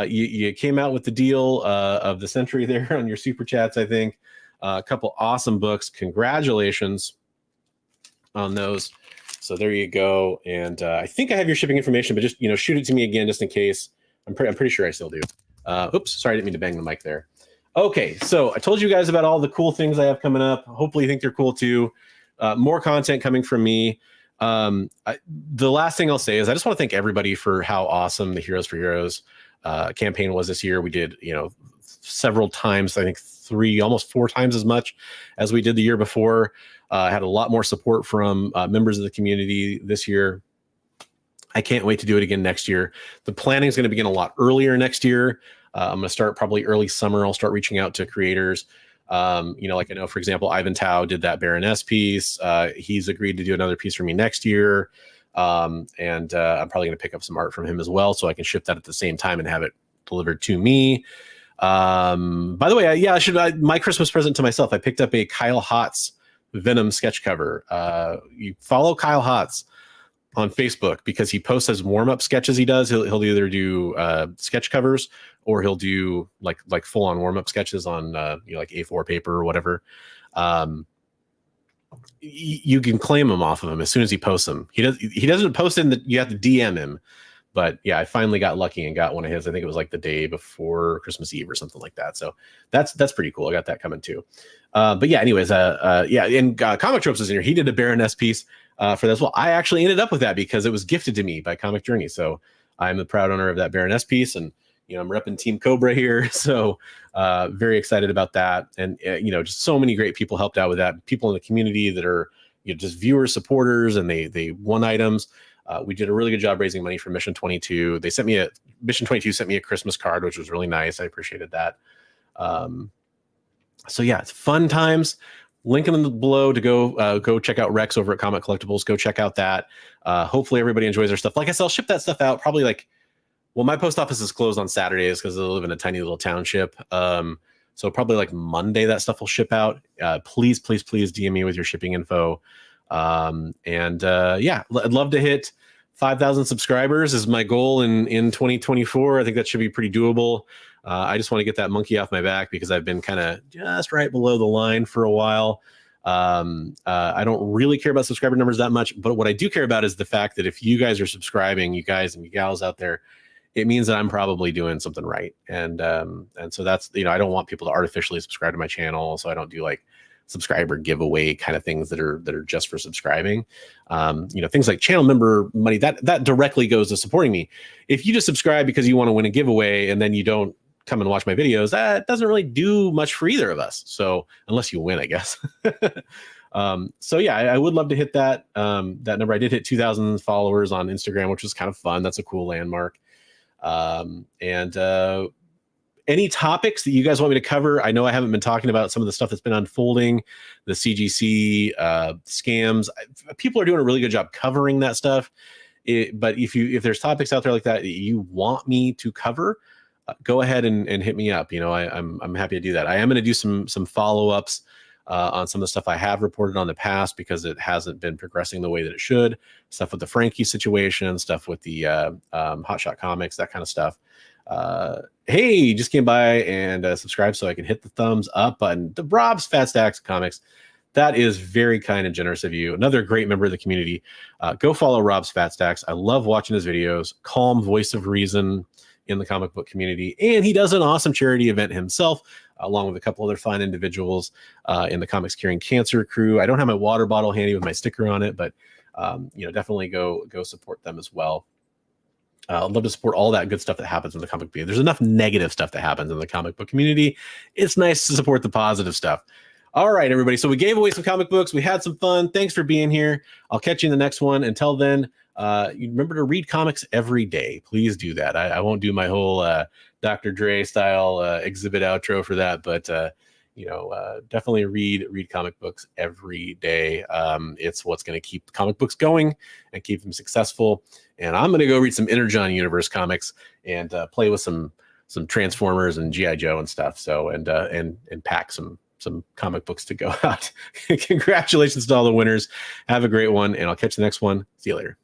You came out with the deal of the century there on your super chats, I think. A couple awesome books. Congratulations on those. So there you go. And I think I have your shipping information, but just, you know, shoot it to me again just in case. I'm pretty sure I still do. Oops, sorry, I didn't mean to bang the mic there. Okay, so I told you guys about all the cool things I have coming up. Hopefully you think they're cool too. More content coming from me. The last thing I'll say is I just want to thank everybody for how awesome the Heroes for Heroes campaign was this year. We did, you know, several times, I think 3, almost 4 times as much as we did the year before. Had a lot more support from members of the community this year. I can't wait to do it again next year. The planning is going to begin a lot earlier next year. I'm going to start probably early summer. I'll start reaching out to creators. You know, like I know, for example, Ivan Tao did that Baroness piece. He's agreed to do another piece for me next year. And I'm probably going to pick up some art from him as well, so I can ship that at the same time and have it delivered to me. By the way, my Christmas present to myself, I picked up a Kyle Hotz Venom sketch cover. You follow Kyle Hotz on Facebook because he posts his warm-up sketches. He'll either do sketch covers or he'll do like full-on warm-up sketches on you know, like A4 paper or whatever. You can claim him off of him as soon as he posts them. He doesn't post in you have to DM him. But yeah, I finally got lucky and got one of his. I think it was like the day before Christmas Eve or something like that. So that's pretty cool. I got that coming too. But yeah, anyways, yeah, and Comic Tropes is in here. He did a Baroness piece for that as well. I actually ended up with that because it was gifted to me by Comic Journey. So I'm the proud owner of that Baroness piece, and you know, I'm repping Team Cobra here. So very excited about that. And you know, just so many great people helped out with that. People in the community that are, you know, just viewers, supporters, and they won items. We did a really good job raising money for Mission 22. Mission 22 sent me a Christmas card, which was really nice. I appreciated that. So yeah, it's fun times. Link in the below to go check out Rex over at Comic Collectibles. Go check out that. Hopefully everybody enjoys their stuff. Like I said, I'll ship that stuff out probably my post office is closed on Saturdays because I live in a tiny little township. So probably like Monday that stuff will ship out. Please DM me with your shipping info. Yeah, I'd love to hit 5,000 subscribers is my goal in 2024. I think that should be pretty doable. I just want to get that monkey off my back because I've been kind of just right below the line for a while. I don't really care about subscriber numbers that much, but what I do care about is the fact that if you guys are subscribing, you guys and you gals out there, it means that I'm probably doing something right. And so that's, I don't want people to artificially subscribe to my channel. So I don't do like subscriber giveaway kind of things that are just for subscribing. Things like channel member money that directly goes to supporting me. If you just subscribe because you want to win a giveaway and then you don't come and watch my videos, that doesn't really do much for either of us. So unless you win, I guess. So yeah, I would love to hit that number. I did hit 2,000 followers on Instagram, which was kind of fun. That's a cool landmark. Any topics that you guys want me to cover? I know I haven't been talking about some of the stuff that's been unfolding, the CGC scams. People are doing a really good job covering that stuff. But if there's topics out there like that you want me to cover, go ahead and hit me up. I'm happy to do that. I am going to do some follow-ups on some of the stuff I have reported on the past because it hasn't been progressing the way that it should. Stuff with the Frankie situation, stuff with the Hotshot Comics, that kind of stuff. Hey, just came by and subscribed so I can hit the thumbs up button. The Rob's Fat Stacks Comics. That is very kind and generous of you. Another great member of the community. Go follow Rob's Fat Stacks. I love watching his videos. Calm voice of reason in the comic book community. And he does an awesome charity event himself, along with a couple other fine individuals in the Comics Curing Cancer crew. I don't have my water bottle handy with my sticker on it, but definitely go support them as well. I'd love to support all that good stuff that happens in the comic book community. There's enough negative stuff that happens in the comic book community. It's nice to support the positive stuff. All right, everybody. So we gave away some comic books. We had some fun. Thanks for being here. I'll catch you in the next one. Until then, you remember to read comics every day. Please do that. I won't do my whole Dr. Dre style exhibit outro for that, but definitely read comic books every day. It's what's going to keep comic books going and keep them successful. And I'm going to go read some Energon Universe comics and play with some Transformers and G.I. Joe and stuff. So and pack some comic books to go out. Congratulations to all the winners. Have a great one, and I'll catch you the next one. See you later.